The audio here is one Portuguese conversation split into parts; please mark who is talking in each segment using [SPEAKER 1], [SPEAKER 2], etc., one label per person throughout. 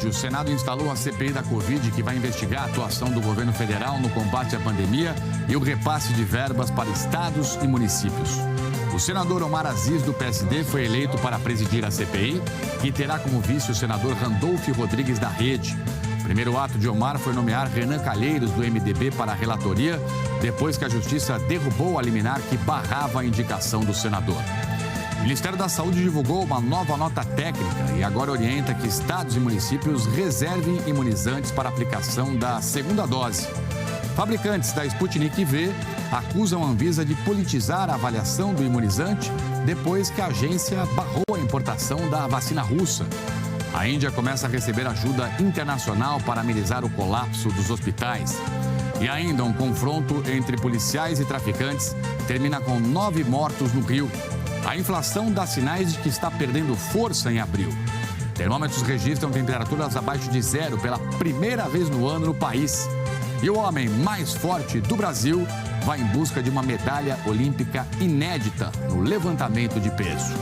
[SPEAKER 1] tarde, o Senado instalou a CPI da Covid, que vai investigar a atuação do governo federal no combate à pandemia e o repasse de verbas para estados e municípios. O senador Omar Aziz, do PSD, foi eleito para presidir a CPI, que terá como vice o senador Randolfo Rodrigues da Rede. O primeiro ato de Omar foi nomear Renan Calheiros, do MDB, para a relatoria, depois que a Justiça derrubou a liminar que barrava a indicação do senador. O Ministério da Saúde divulgou uma nova nota técnica e agora orienta que estados e municípios reservem imunizantes para aplicação da segunda dose. Fabricantes da Sputnik V acusam a Anvisa de politizar a avaliação do imunizante depois que a agência barrou a importação da vacina russa. A Índia começa a receber ajuda internacional para amenizar o colapso dos hospitais. E ainda um confronto entre policiais e traficantes termina com 9 mortos no Rio. A inflação dá sinais de que está perdendo força em abril. Termômetros registram temperaturas abaixo de zero pela primeira vez no ano no país. E o homem mais forte do Brasil vai em busca de uma medalha olímpica inédita no levantamento de peso.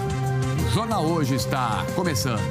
[SPEAKER 1] O Jornal Hoje está começando.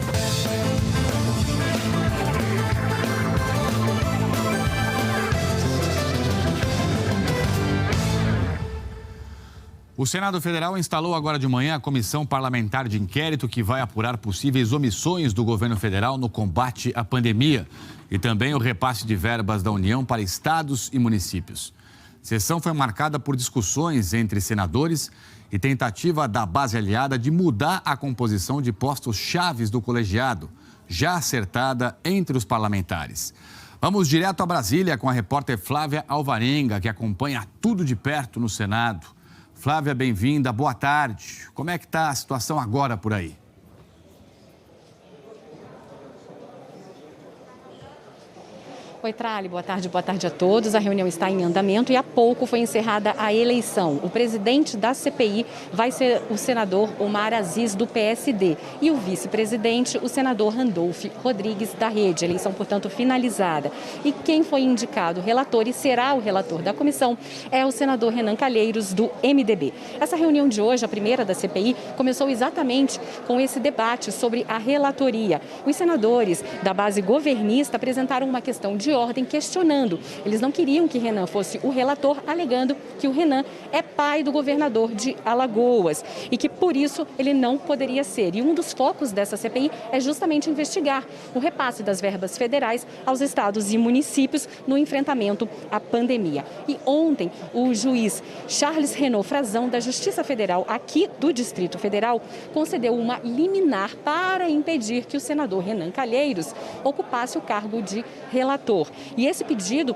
[SPEAKER 1] O Senado Federal instalou agora de manhã a Comissão Parlamentar de Inquérito que vai apurar possíveis omissões do governo federal no combate à pandemia e também o repasse de verbas da União para estados e municípios. A sessão foi marcada por discussões entre senadores e tentativa da base aliada de mudar a composição de postos chaves do colegiado, já acertada entre os parlamentares. Vamos direto a Brasília com a repórter Flávia Alvarenga, que acompanha tudo de perto no Senado. Flávia, bem-vinda, boa tarde. Como é que está a situação agora por aí?
[SPEAKER 2] Oi, Trali, boa tarde a todos. A reunião está em andamento e há pouco foi encerrada a eleição. O presidente da CPI vai ser o senador Omar Aziz, do PSD, e o vice-presidente, o senador Randolfo Rodrigues da Rede. Eleição, portanto, finalizada. E quem foi indicado relator e será o relator da comissão é o senador Renan Calheiros, do MDB. Essa reunião de hoje, a primeira da CPI, começou exatamente com esse debate sobre a relatoria. Os senadores da base governista apresentaram uma questão de ordem questionando. Eles não queriam que Renan fosse o relator, alegando que o Renan é pai do governador de Alagoas e que, por isso, ele não poderia ser. E um dos focos dessa CPI é justamente investigar o repasse das verbas federais aos estados e municípios no enfrentamento à pandemia. E ontem, o juiz Charles Renaud Frazão, da Justiça Federal aqui do Distrito Federal, concedeu uma liminar para impedir que o senador Renan Calheiros ocupasse o cargo de relator. E esse pedido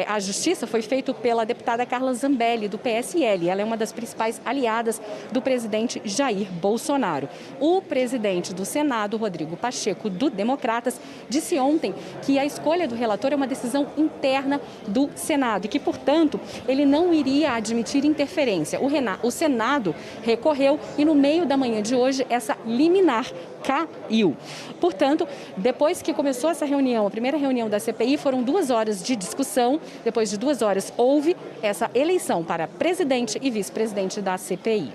[SPEAKER 2] à Justiça foi feito pela deputada Carla Zambelli, do PSL. Ela é uma das principais aliadas do presidente Jair Bolsonaro. O presidente do Senado, Rodrigo Pacheco, do Democratas, disse ontem que a escolha do relator é uma decisão interna do Senado e que, portanto, ele não iria admitir interferência. O Senado recorreu e, no meio da manhã de hoje, essa liminar caiu. Portanto, depois que começou essa reunião, a primeira reunião da CPI, foram 2 horas de discussão. Depois de 2 horas, houve essa eleição para presidente e vice-presidente da CPI.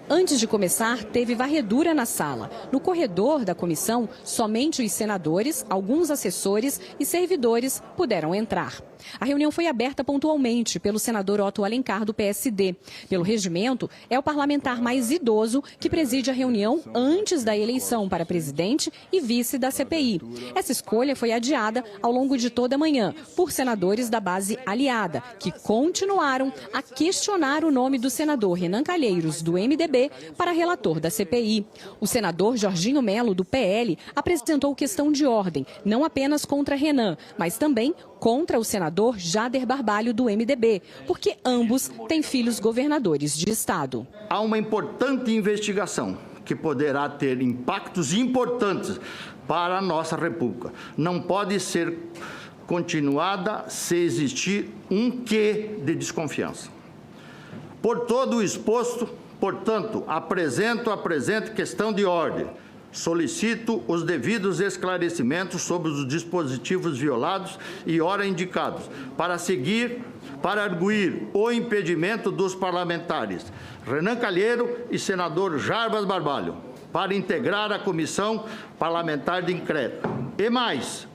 [SPEAKER 2] Antes de começar, teve varredura na sala. No corredor da comissão, somente os senadores, alguns assessores e servidores puderam entrar. A reunião foi aberta pontualmente pelo senador Otto Alencar, do PSD. Pelo regimento, é o parlamentar mais idoso que preside a reunião antes da eleição para presidente e vice da CPI. Essa escolha foi adiada ao longo de toda a manhã por senadores da base aliada, que continuaram a questionar o nome do senador Renan Calheiros, do MDB, para relator da CPI. O senador Jorginho Melo, do PL, apresentou questão de ordem, não apenas contra Renan, mas também contra o senador Jader Barbalho, do MDB, porque ambos têm filhos governadores de estado.
[SPEAKER 3] Há uma importante investigação que poderá ter impactos importantes para a nossa República. Não pode ser continuada se existir um quê de desconfiança. Por todo o exposto, portanto, apresento a presente questão de ordem. Solicito os devidos esclarecimentos sobre os dispositivos violados e hora indicados, para arguir o impedimento dos parlamentares Renan Calheiros e senador Jarbas Barbalho, para integrar a Comissão Parlamentar de Inquérito. E mais,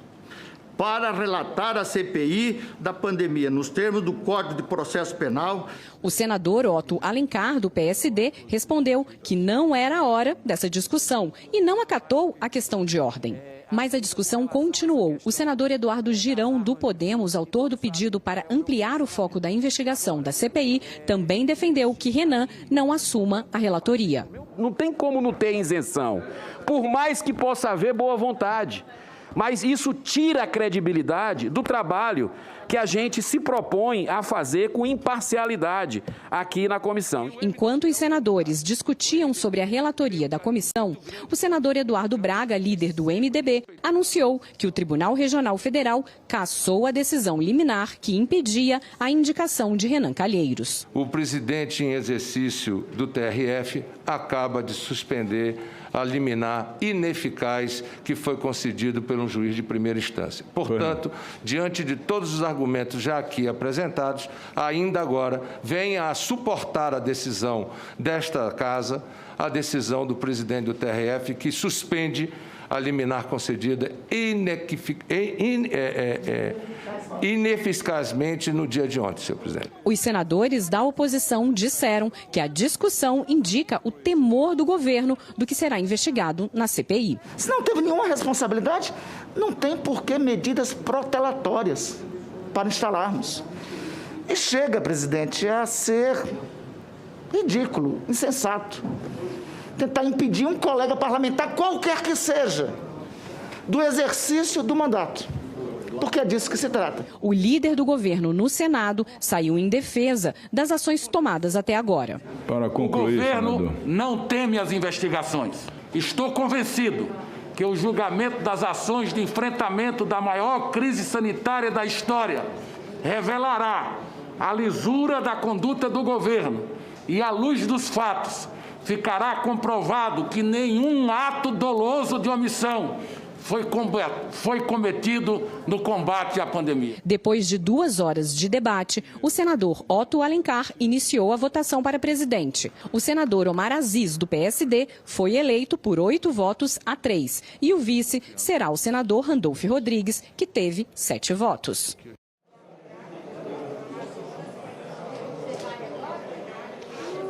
[SPEAKER 3] para relatar a CPI da pandemia, nos termos do Código de Processo Penal.
[SPEAKER 2] O senador Otto Alencar, do PSD, respondeu que não era a hora dessa discussão e não acatou a questão de ordem. Mas a discussão continuou. O senador Eduardo Girão, do Podemos, autor do pedido para ampliar o foco da investigação da CPI, também defendeu que Renan não assuma a relatoria.
[SPEAKER 4] Não tem como não ter isenção, por mais que possa haver boa vontade. Mas isso tira a credibilidade do trabalho que a gente se propõe a fazer com imparcialidade aqui na comissão.
[SPEAKER 2] Enquanto os senadores discutiam sobre a relatoria da comissão, o senador Eduardo Braga, líder do MDB, anunciou que o Tribunal Regional Federal cassou a decisão liminar que impedia a indicação de Renan Calheiros.
[SPEAKER 5] O presidente em exercício do TRF acaba de suspender a liminar ineficaz que foi concedido por um juiz de primeira instância. Portanto, diante de todos os argumentos já aqui apresentados, ainda agora venha a suportar a decisão desta Casa, a decisão do presidente do TRF, que suspende a liminar concedida ineficazmente no dia de ontem, senhor presidente.
[SPEAKER 2] Os senadores da oposição disseram que a discussão indica o temor do governo do que será investigado na CPI.
[SPEAKER 6] Se não teve nenhuma responsabilidade, não tem por que medidas protelatórias para instalarmos. E chega, presidente, a ser ridículo, insensato, tentar impedir um colega parlamentar, qualquer que seja, do exercício do mandato. Porque é disso que se trata.
[SPEAKER 2] O líder do governo no Senado saiu em defesa das ações tomadas até agora.
[SPEAKER 7] Para concluir,
[SPEAKER 8] o governo
[SPEAKER 7] senador,
[SPEAKER 8] não teme as investigações. Estou convencido que o julgamento das ações de enfrentamento da maior crise sanitária da história revelará a lisura da conduta do governo e, à luz dos fatos, ficará comprovado que nenhum ato doloso de omissão foi cometido no combate à pandemia.
[SPEAKER 2] Depois de 2 horas de debate, o senador Otto Alencar iniciou a votação para presidente. O senador Omar Aziz, do PSD, foi eleito por 8-3. E o vice será o senador Randolfo Rodrigues, que teve 7 votos.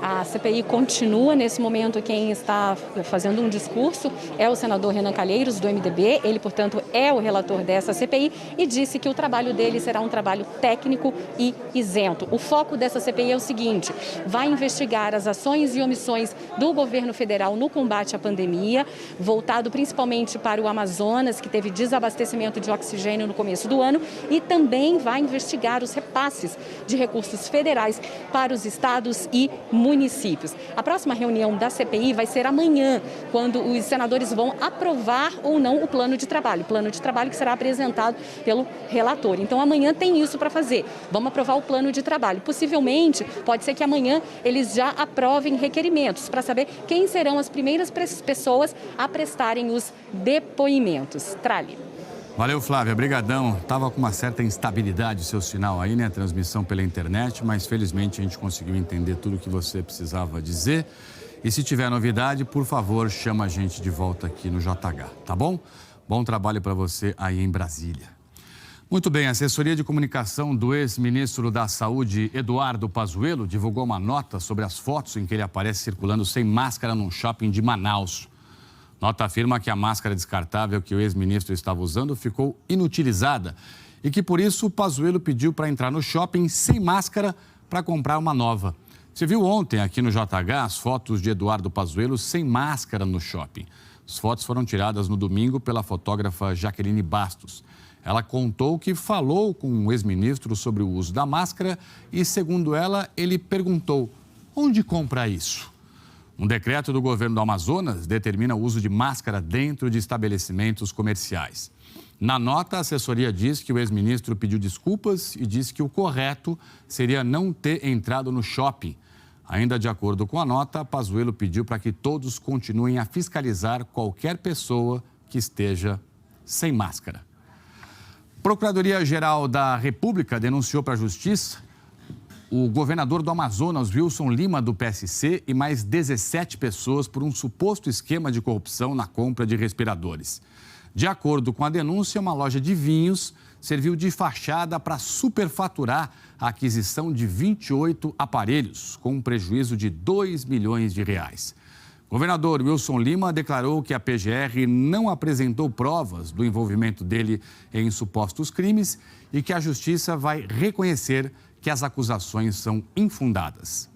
[SPEAKER 2] A CPI continua. Nesse momento, quem está fazendo um discurso é o senador Renan Calheiros, do MDB. Ele, portanto, é o relator dessa CPI e disse que o trabalho dele será um trabalho técnico e isento. O foco dessa CPI é o seguinte: vai investigar as ações e omissões do governo federal no combate à pandemia, voltado principalmente para o Amazonas, que teve desabastecimento de oxigênio no começo do ano, e também vai investigar os repasses de recursos federais para os estados e municípios. A próxima reunião da CPI vai ser amanhã, quando os senadores vão aprovar ou não o plano de trabalho que será apresentado pelo relator. Então, amanhã tem isso para fazer. Vamos aprovar o plano de trabalho. Possivelmente, pode ser que amanhã eles já aprovem requerimentos para saber quem serão as primeiras pessoas a prestarem os depoimentos. Trali.
[SPEAKER 1] Valeu, Flávia. Brigadão. Tava com uma certa instabilidade o seu sinal aí, né? A transmissão pela internet, mas felizmente a gente conseguiu entender tudo o que você precisava dizer. E se tiver novidade, por favor, chama a gente de volta aqui no JH, tá bom? Bom trabalho para você aí em Brasília. Muito bem, a assessoria de comunicação do ex-ministro da Saúde, Eduardo Pazuello, divulgou uma nota sobre as fotos em que ele aparece circulando sem máscara num shopping de Manaus. Nota afirma que a máscara descartável que o ex-ministro estava usando ficou inutilizada e que, por isso, o Pazuello pediu para entrar no shopping sem máscara para comprar uma nova. Você viu ontem aqui no JH as fotos de Eduardo Pazuello sem máscara no shopping. As fotos foram tiradas no domingo pela fotógrafa Jaqueline Bastos. Ela contou que falou com o ex-ministro sobre o uso da máscara e, segundo ela, ele perguntou: onde compra isso? Um decreto do governo do Amazonas determina o uso de máscara dentro de estabelecimentos comerciais. Na nota, a assessoria diz que o ex-ministro pediu desculpas e disse que o correto seria não ter entrado no shopping. Ainda de acordo com a nota, Pazuello pediu para que todos continuem a fiscalizar qualquer pessoa que esteja sem máscara. Procuradoria-Geral da República denunciou para a Justiça o governador do Amazonas, Wilson Lima, do PSC, e mais 17 pessoas por um suposto esquema de corrupção na compra de respiradores. De acordo com a denúncia, uma loja de vinhos serviu de fachada para superfaturar a aquisição de 28 aparelhos, com um prejuízo de R$2 milhões. O governador Wilson Lima declarou que a PGR não apresentou provas do envolvimento dele em supostos crimes e que a justiça vai reconhecer que as acusações são infundadas.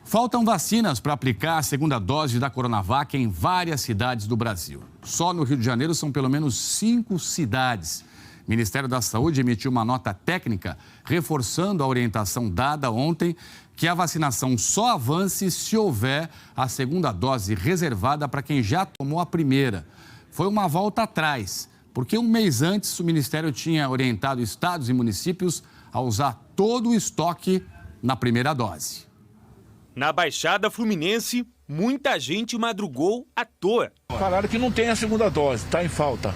[SPEAKER 1] Faltam vacinas para aplicar a segunda dose da Coronavac em várias cidades do Brasil. Só no Rio de Janeiro são pelo menos 5 cidades. O Ministério da Saúde emitiu uma nota técnica reforçando a orientação dada ontem que a vacinação só avance se houver a segunda dose reservada para quem já tomou a primeira. Foi uma volta atrás, porque um mês antes o Ministério tinha orientado estados e municípios a usar todo o estoque na primeira dose.
[SPEAKER 7] Na Baixada Fluminense, muita gente madrugou à toa.
[SPEAKER 9] Falaram que não tem a segunda dose, está em falta.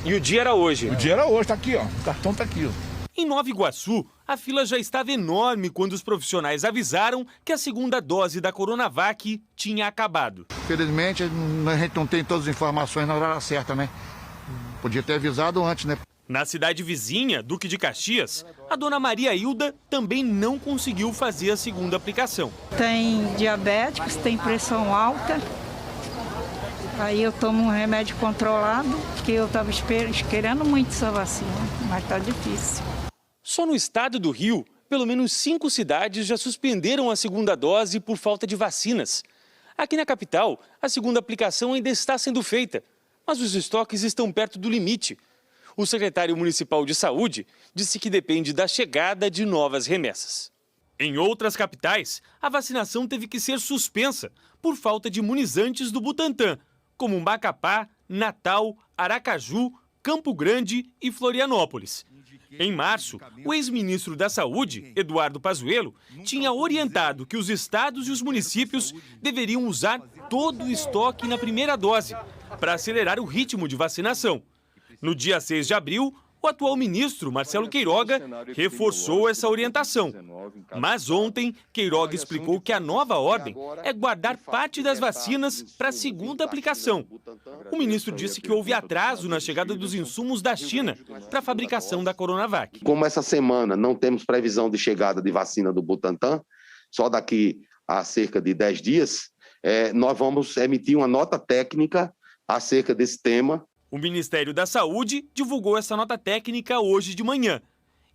[SPEAKER 7] E o dia era hoje?
[SPEAKER 9] O dia era hoje, está aqui, ó. O cartão está aqui, ó.
[SPEAKER 7] Em Nova Iguaçu, a fila já estava enorme quando os profissionais avisaram que a segunda dose da Coronavac tinha acabado.
[SPEAKER 6] Infelizmente, a gente não tem todas as informações na hora certa, né? Podia ter avisado antes, né?
[SPEAKER 7] Na cidade vizinha, Duque de Caxias, a dona Maria Hilda também não conseguiu fazer a segunda aplicação.
[SPEAKER 10] Tem diabéticos, tem pressão alta. Aí eu tomo um remédio controlado, porque eu estava querendo muito essa vacina, mas está difícil.
[SPEAKER 7] Só no estado do Rio, pelo menos 5 cidades já suspenderam a segunda dose por falta de vacinas. Aqui na capital, a segunda aplicação ainda está sendo feita, mas os estoques estão perto do limite. O secretário municipal de saúde disse que depende da chegada de novas remessas. Em outras capitais, a vacinação teve que ser suspensa por falta de imunizantes do Butantan, como Macapá, Natal, Aracaju, Campo Grande e Florianópolis. Em março, o ex-ministro da Saúde, Eduardo Pazuello, tinha orientado que os estados e os municípios deveriam usar todo o estoque na primeira dose para acelerar o ritmo de vacinação. No dia 6 de abril, o atual ministro, Marcelo Queiroga, reforçou essa orientação. Mas ontem, Queiroga explicou que a nova ordem é guardar parte das vacinas para a segunda aplicação. O ministro disse que houve atraso na chegada dos insumos da China para a fabricação da Coronavac.
[SPEAKER 11] Como essa semana não temos previsão de chegada de vacina do Butantan, só daqui a cerca de 10 dias, nós vamos emitir uma nota técnica acerca desse tema.
[SPEAKER 7] O Ministério da Saúde divulgou essa nota técnica hoje de manhã.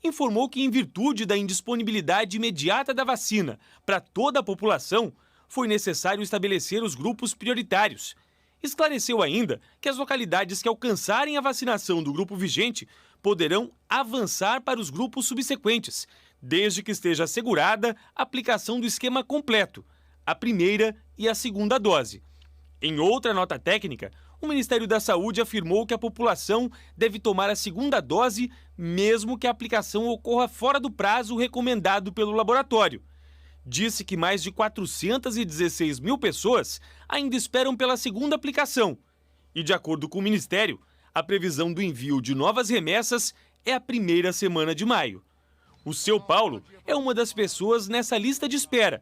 [SPEAKER 7] Informou que, em virtude da indisponibilidade imediata da vacina para toda a população, foi necessário estabelecer os grupos prioritários. Esclareceu ainda que as localidades que alcançarem a vacinação do grupo vigente poderão avançar para os grupos subsequentes, desde que esteja assegurada a aplicação do esquema completo, a primeira e a segunda dose. Em outra nota técnica, o Ministério da Saúde afirmou que a população deve tomar a segunda dose mesmo que a aplicação ocorra fora do prazo recomendado pelo laboratório. Disse que mais de 416 mil pessoas ainda esperam pela segunda aplicação. E, de acordo com o Ministério, a previsão do envio de novas remessas é a primeira semana de maio. O seu Paulo é uma das pessoas nessa lista de espera.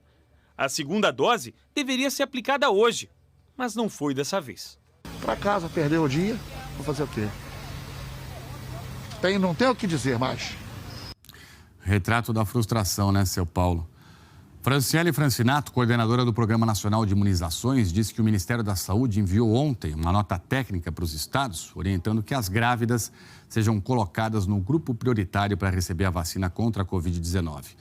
[SPEAKER 7] A segunda dose deveria ser aplicada hoje, mas não foi dessa vez.
[SPEAKER 6] Para casa, perdeu o dia, vou fazer o quê? Não tem o que dizer mais.
[SPEAKER 1] Retrato da frustração, né, seu Paulo? Franciele Francinato, coordenadora do Programa Nacional de Imunizações, disse que o Ministério da Saúde enviou ontem uma nota técnica para os estados, orientando que as grávidas sejam colocadas no grupo prioritário para receber a vacina contra a Covid-19.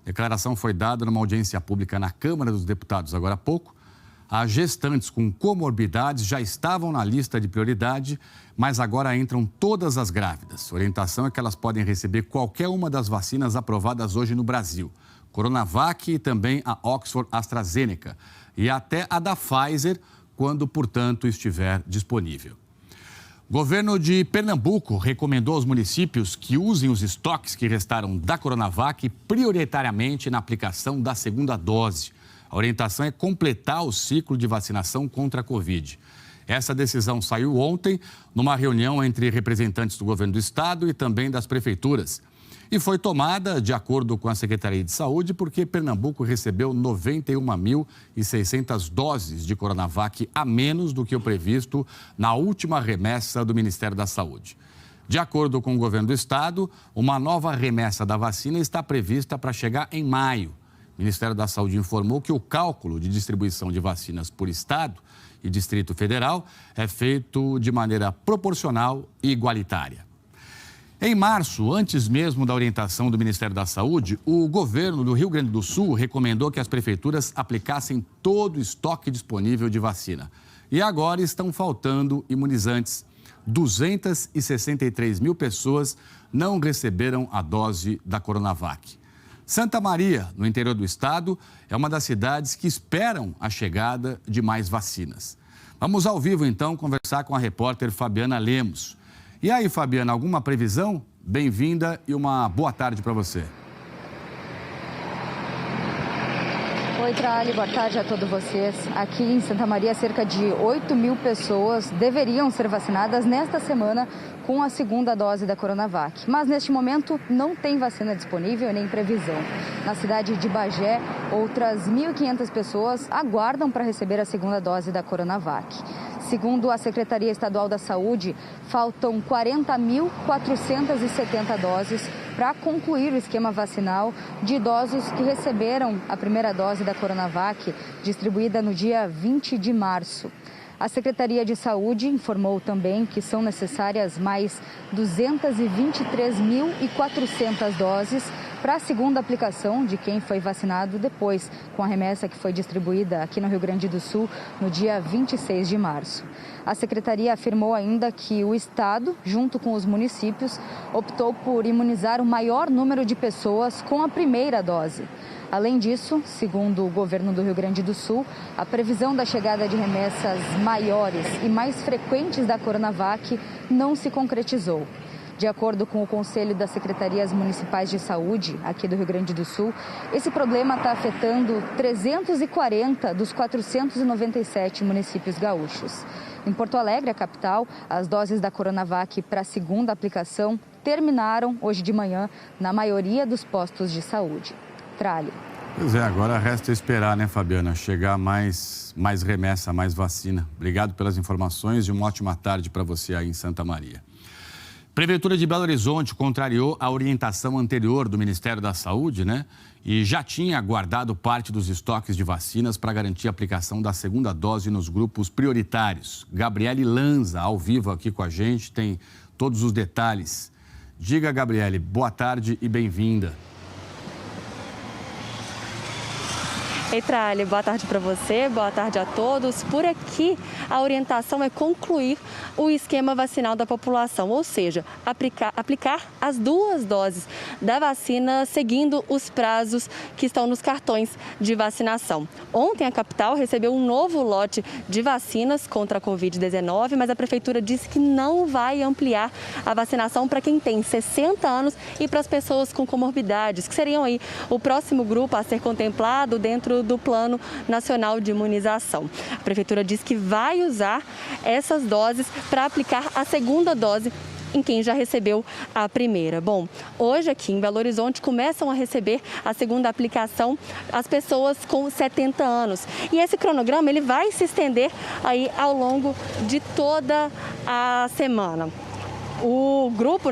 [SPEAKER 1] A declaração foi dada numa audiência pública na Câmara dos Deputados agora há pouco. As gestantes com comorbidades já estavam na lista de prioridade, mas agora entram todas as grávidas. A orientação é que elas podem receber qualquer uma das vacinas aprovadas hoje no Brasil. Coronavac e também a Oxford AstraZeneca. E até a da Pfizer, quando, portanto, estiver disponível. O governo de Pernambuco recomendou aos municípios que usem os estoques que restaram da Coronavac prioritariamente na aplicação da segunda dose. A orientação é completar o ciclo de vacinação contra a Covid. Essa decisão saiu ontem numa reunião entre representantes do governo do estado e também das prefeituras. E foi tomada, de acordo com a Secretaria de Saúde, porque Pernambuco recebeu 91.600 doses de Coronavac a menos do que o previsto na última remessa do Ministério da Saúde. De acordo com o governo do estado, uma nova remessa da vacina está prevista para chegar em maio. O Ministério da Saúde informou que o cálculo de distribuição de vacinas por estado e Distrito Federal é feito de maneira proporcional e igualitária. Em março, antes mesmo da orientação do Ministério da Saúde, o governo do Rio Grande do Sul recomendou que as prefeituras aplicassem todo o estoque disponível de vacina. E agora estão faltando imunizantes. 263 mil pessoas não receberam a dose da Coronavac. Santa Maria, no interior do estado, é uma das cidades que esperam a chegada de mais vacinas. Vamos ao vivo, então, conversar com a repórter Fabiana Lemos. E aí, Fabiana, alguma previsão? Bem-vinda e uma boa tarde para você.
[SPEAKER 12] Oi, Trali, boa tarde a todos vocês. Aqui em Santa Maria, cerca de 8 mil pessoas deveriam ser vacinadas nesta semana com a segunda dose da Coronavac. Mas, neste momento, não tem vacina disponível nem previsão. Na cidade de Bagé, outras 1.500 pessoas aguardam para receber a segunda dose da Coronavac. Segundo a Secretaria Estadual da Saúde, faltam 40.470 doses para concluir o esquema vacinal de idosos que receberam a primeira dose da Coronavac, distribuída no dia 20 de março. A Secretaria de Saúde informou também que são necessárias mais 223.400 doses para a segunda aplicação de quem foi vacinado depois, com a remessa que foi distribuída aqui no Rio Grande do Sul no dia 26 de março. A Secretaria afirmou ainda que o Estado, junto com os municípios, optou por imunizar o maior número de pessoas com a primeira dose. Além disso, segundo o governo do Rio Grande do Sul, a previsão da chegada de remessas maiores e mais frequentes da Coronavac não se concretizou. De acordo com o Conselho das Secretarias Municipais de Saúde, aqui do Rio Grande do Sul, esse problema está afetando 340 dos 497 municípios gaúchos. Em Porto Alegre, a capital, as doses da Coronavac para a segunda aplicação terminaram hoje de manhã na maioria dos postos de saúde. Trali.
[SPEAKER 1] Pois é, agora resta esperar, né, Fabiana? Chegar mais remessa, mais vacina. Obrigado pelas informações e uma ótima tarde para você aí em Santa Maria. Prefeitura de Belo Horizonte contrariou a orientação anterior do Ministério da Saúde, né? E já tinha guardado parte dos estoques de vacinas para garantir a aplicação da segunda dose nos grupos prioritários. Gabriele Lanza, ao vivo aqui com a gente, tem todos os detalhes. Diga, Gabriele, boa tarde e bem-vinda.
[SPEAKER 13] Ei, Trali, boa tarde para você, boa tarde a todos. Por aqui, a orientação é concluir o esquema vacinal da população, ou seja, aplicar as duas doses da vacina seguindo os prazos que estão nos cartões de vacinação. Ontem, a capital recebeu um novo lote de vacinas contra a Covid-19, mas a Prefeitura disse que não vai ampliar a vacinação para quem tem 60 anos e para as pessoas com comorbidades, que seriam aí o próximo grupo a ser contemplado dentro do Plano Nacional de Imunização. A Prefeitura diz que vai usar essas doses para aplicar a segunda dose em quem já recebeu a primeira. Bom, hoje aqui em Belo Horizonte começam a receber a segunda aplicação as pessoas com 70 anos. E esse cronograma ele vai se estender aí ao longo de toda a semana. O grupo,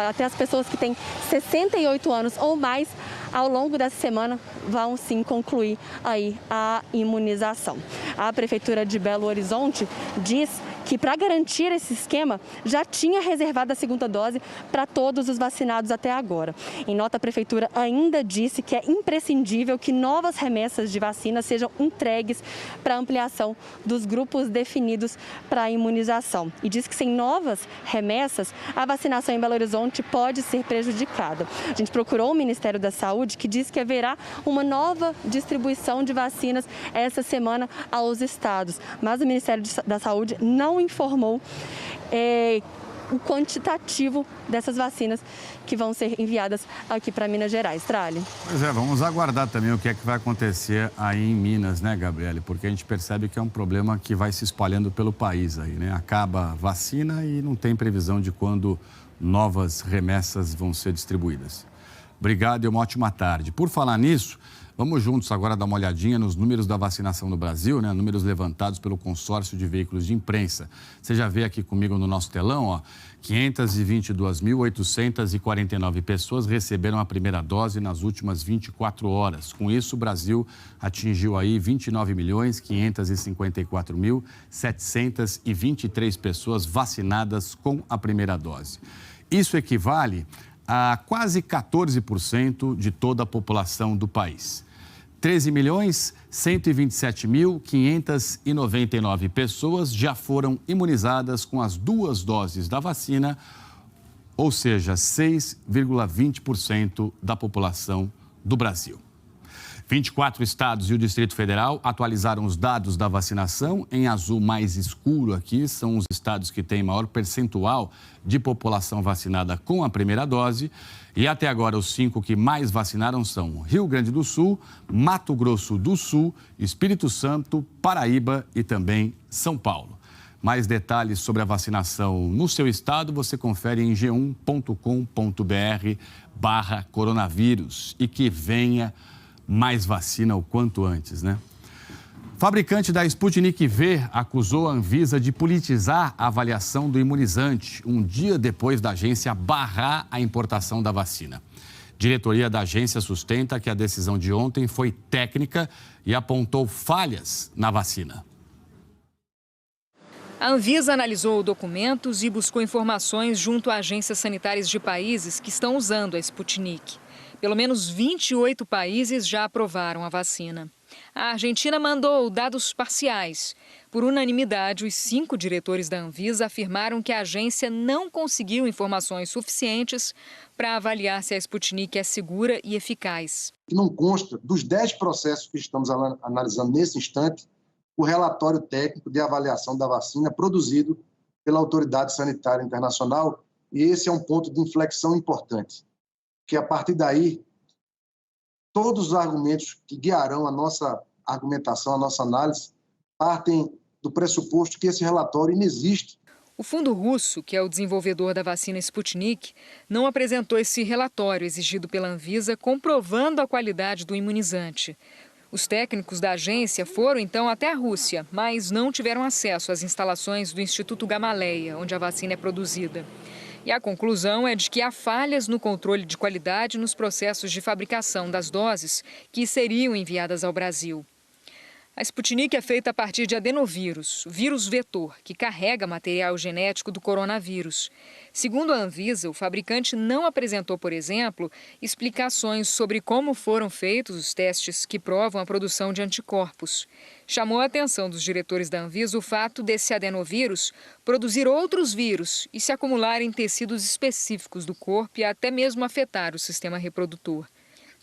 [SPEAKER 13] até as pessoas que têm 68 anos ou mais, ao longo dessa semana vão sim concluir aí a imunização. A Prefeitura de Belo Horizonte diz que para garantir esse esquema já tinha reservado a segunda dose para todos os vacinados até agora. Em nota, a Prefeitura ainda disse que é imprescindível que novas remessas de vacina sejam entregues para ampliação dos grupos definidos para a imunização. E diz que sem novas remessas, a vacinação em Belo Horizonte pode ser prejudicada. A gente procurou o Ministério da Saúde, que diz que haverá uma nova distribuição de vacinas essa semana aos estados. Mas o Ministério da Saúde não informou o quantitativo dessas vacinas que vão ser enviadas aqui para Minas Gerais. Trali.
[SPEAKER 1] Pois é, vamos aguardar também o que é que vai acontecer aí em Minas, né, Gabriele? Porque a gente percebe que é um problema que vai se espalhando pelo país aí, né? Acaba a vacina e não tem previsão de quando novas remessas vão ser distribuídas. Obrigado e uma ótima tarde. Por falar nisso, vamos juntos agora dar uma olhadinha nos números da vacinação no Brasil, né? Números levantados pelo consórcio de veículos de imprensa. Você já vê aqui comigo no nosso telão, ó, 522.849 pessoas receberam a primeira dose nas últimas 24 horas. Com isso, o Brasil atingiu aí 29.554.723 pessoas vacinadas com a primeira dose. Isso equivale a quase 14% de toda a população do país. 13.127.599 pessoas já foram imunizadas com as 2 doses da vacina, ou seja, 6,20% da população do Brasil. 24 estados e o Distrito Federal atualizaram os dados da vacinação. Em azul mais escuro aqui são os estados que têm maior percentual de população vacinada com a primeira dose. E até agora os 5 que mais vacinaram são Rio Grande do Sul, Mato Grosso do Sul, Espírito Santo, Paraíba e também São Paulo. Mais detalhes sobre a vacinação no seu estado você confere em g1.com.br/coronavírus. E que venha mais vacina o quanto antes, né? Fabricante da Sputnik V acusou a Anvisa de politizar a avaliação do imunizante, um dia depois da agência barrar a importação da vacina. Diretoria da agência sustenta que a decisão de ontem foi técnica e apontou falhas na vacina.
[SPEAKER 14] A Anvisa analisou documentos e buscou informações junto a agências sanitárias de países que estão usando a Sputnik. Pelo menos 28 países já aprovaram a vacina. A Argentina mandou dados parciais. Por unanimidade, os 5 diretores da Anvisa afirmaram que a agência não conseguiu informações suficientes para avaliar se a Sputnik é segura e eficaz.
[SPEAKER 15] Não consta dos 10 processos que estamos analisando nesse instante o relatório técnico de avaliação da vacina produzido pela Autoridade Sanitária Internacional, e esse é um ponto de inflexão importante, que a partir daí, todos os argumentos que guiarão a nossa argumentação, a nossa análise, partem do pressuposto que esse relatório inexiste.
[SPEAKER 14] O fundo russo, que é o desenvolvedor da vacina Sputnik, não apresentou esse relatório exigido pela Anvisa, comprovando a qualidade do imunizante. Os técnicos da agência foram, então, até a Rússia, mas não tiveram acesso às instalações do Instituto Gamaleya, onde a vacina é produzida. E a conclusão é de que há falhas no controle de qualidade nos processos de fabricação das doses que seriam enviadas ao Brasil. A Sputnik é feita a partir de adenovírus, vírus vetor, que carrega material genético do coronavírus. Segundo a Anvisa, o fabricante não apresentou, por exemplo, explicações sobre como foram feitos os testes que provam a produção de anticorpos. Chamou a atenção dos diretores da Anvisa o fato desse adenovírus produzir outros vírus e se acumular em tecidos específicos do corpo e até mesmo afetar o sistema reprodutor.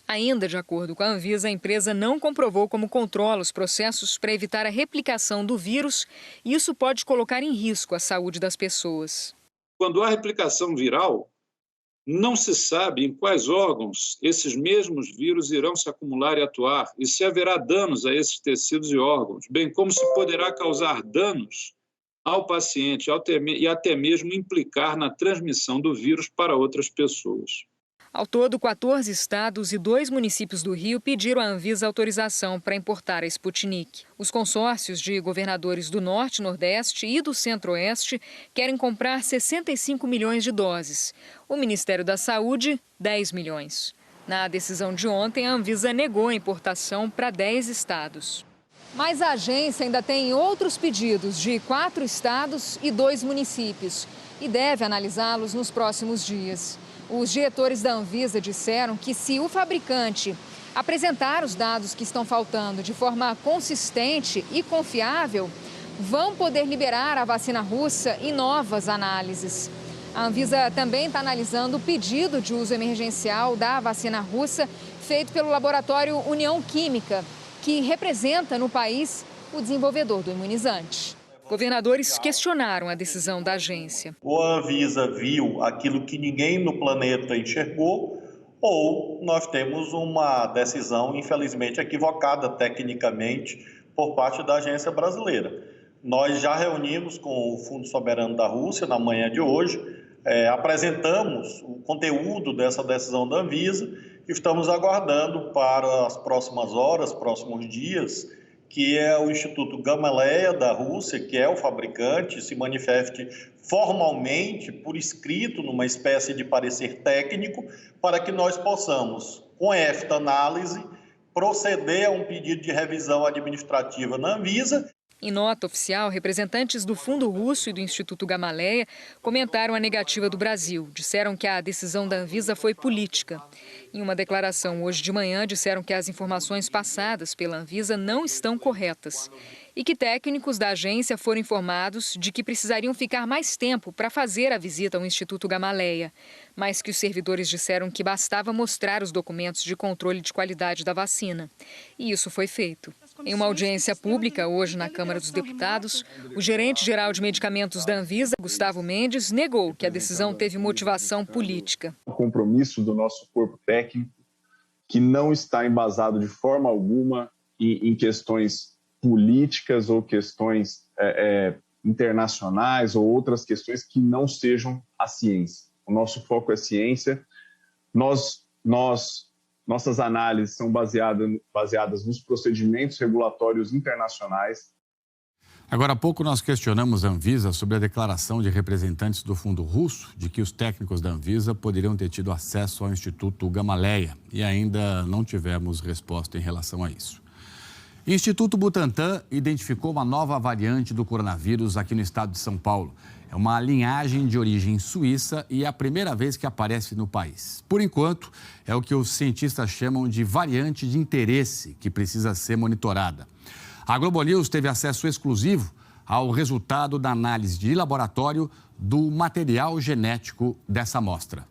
[SPEAKER 14] Ainda de acordo com a Anvisa, a empresa não comprovou como controla os processos para evitar a replicação do vírus e isso pode colocar em risco a saúde das pessoas.
[SPEAKER 16] Quando há replicação viral, não se sabe em quais órgãos esses mesmos vírus irão se acumular e atuar e se haverá danos a esses tecidos e órgãos, bem como se poderá causar danos ao paciente e até mesmo implicar na transmissão do vírus para outras pessoas.
[SPEAKER 14] Ao todo, 14 estados e 2 municípios do Rio pediram à Anvisa autorização para importar a Sputnik. Os consórcios de governadores do Norte, Nordeste e do Centro-Oeste querem comprar 65 milhões de doses. O Ministério da Saúde, 10 milhões. Na decisão de ontem, a Anvisa negou a importação para 10 estados. Mas a agência ainda tem outros pedidos de 4 estados e 2 municípios e deve analisá-los nos próximos dias. Os diretores da Anvisa disseram que se o fabricante apresentar os dados que estão faltando de forma consistente e confiável, vão poder liberar a vacina russa em novas análises. A Anvisa também está analisando o pedido de uso emergencial da vacina russa feito pelo laboratório União Química, que representa no país o desenvolvedor do imunizante. Governadores questionaram a decisão da agência.
[SPEAKER 17] Ou a Anvisa viu aquilo que ninguém no planeta enxergou, ou nós temos uma decisão, infelizmente, equivocada tecnicamente por parte da agência brasileira. Nós já reunimos com o Fundo Soberano da Rússia na manhã de hoje. apresentamos o conteúdo dessa decisão da Anvisa e estamos aguardando para as próximas horas, próximos dias, que é o Instituto Gamaleya da Rússia, que é o fabricante, se manifeste formalmente, por escrito, numa espécie de parecer técnico, para que nós possamos, com esta análise, proceder a um pedido de revisão administrativa na Anvisa.
[SPEAKER 14] Em nota oficial, representantes do Fundo Russo e do Instituto Gamaleya comentaram a negativa do Brasil. Disseram que a decisão da Anvisa foi política. Em uma declaração hoje de manhã, disseram que as informações passadas pela Anvisa não estão corretas e que técnicos da agência foram informados de que precisariam ficar mais tempo para fazer a visita ao Instituto Gamaleya, mas que os servidores disseram que bastava mostrar os documentos de controle de qualidade da vacina. E isso foi feito. Em uma audiência pública hoje na Câmara dos Deputados, o gerente-geral de medicamentos da Anvisa, Gustavo Mendes, negou que a decisão teve motivação política.
[SPEAKER 18] O compromisso do nosso corpo técnico, que não está embasado de forma alguma em questões políticas ou questões internacionais ou outras questões que não sejam a ciência. O nosso foco é ciência. Nossas análises são baseadas nos procedimentos regulatórios internacionais.
[SPEAKER 1] Agora há pouco nós questionamos a Anvisa sobre a declaração de representantes do Fundo Russo de que os técnicos da Anvisa poderiam ter tido acesso ao Instituto Gamaleya e ainda não tivemos resposta em relação a isso. O Instituto Butantan identificou uma nova variante do coronavírus aqui no estado de São Paulo. É uma linhagem de origem suíça e é a primeira vez que aparece no país. Por enquanto, é o que os cientistas chamam de variante de interesse, que precisa ser monitorada. A Globo News teve acesso exclusivo ao resultado da análise de laboratório do material genético dessa amostra.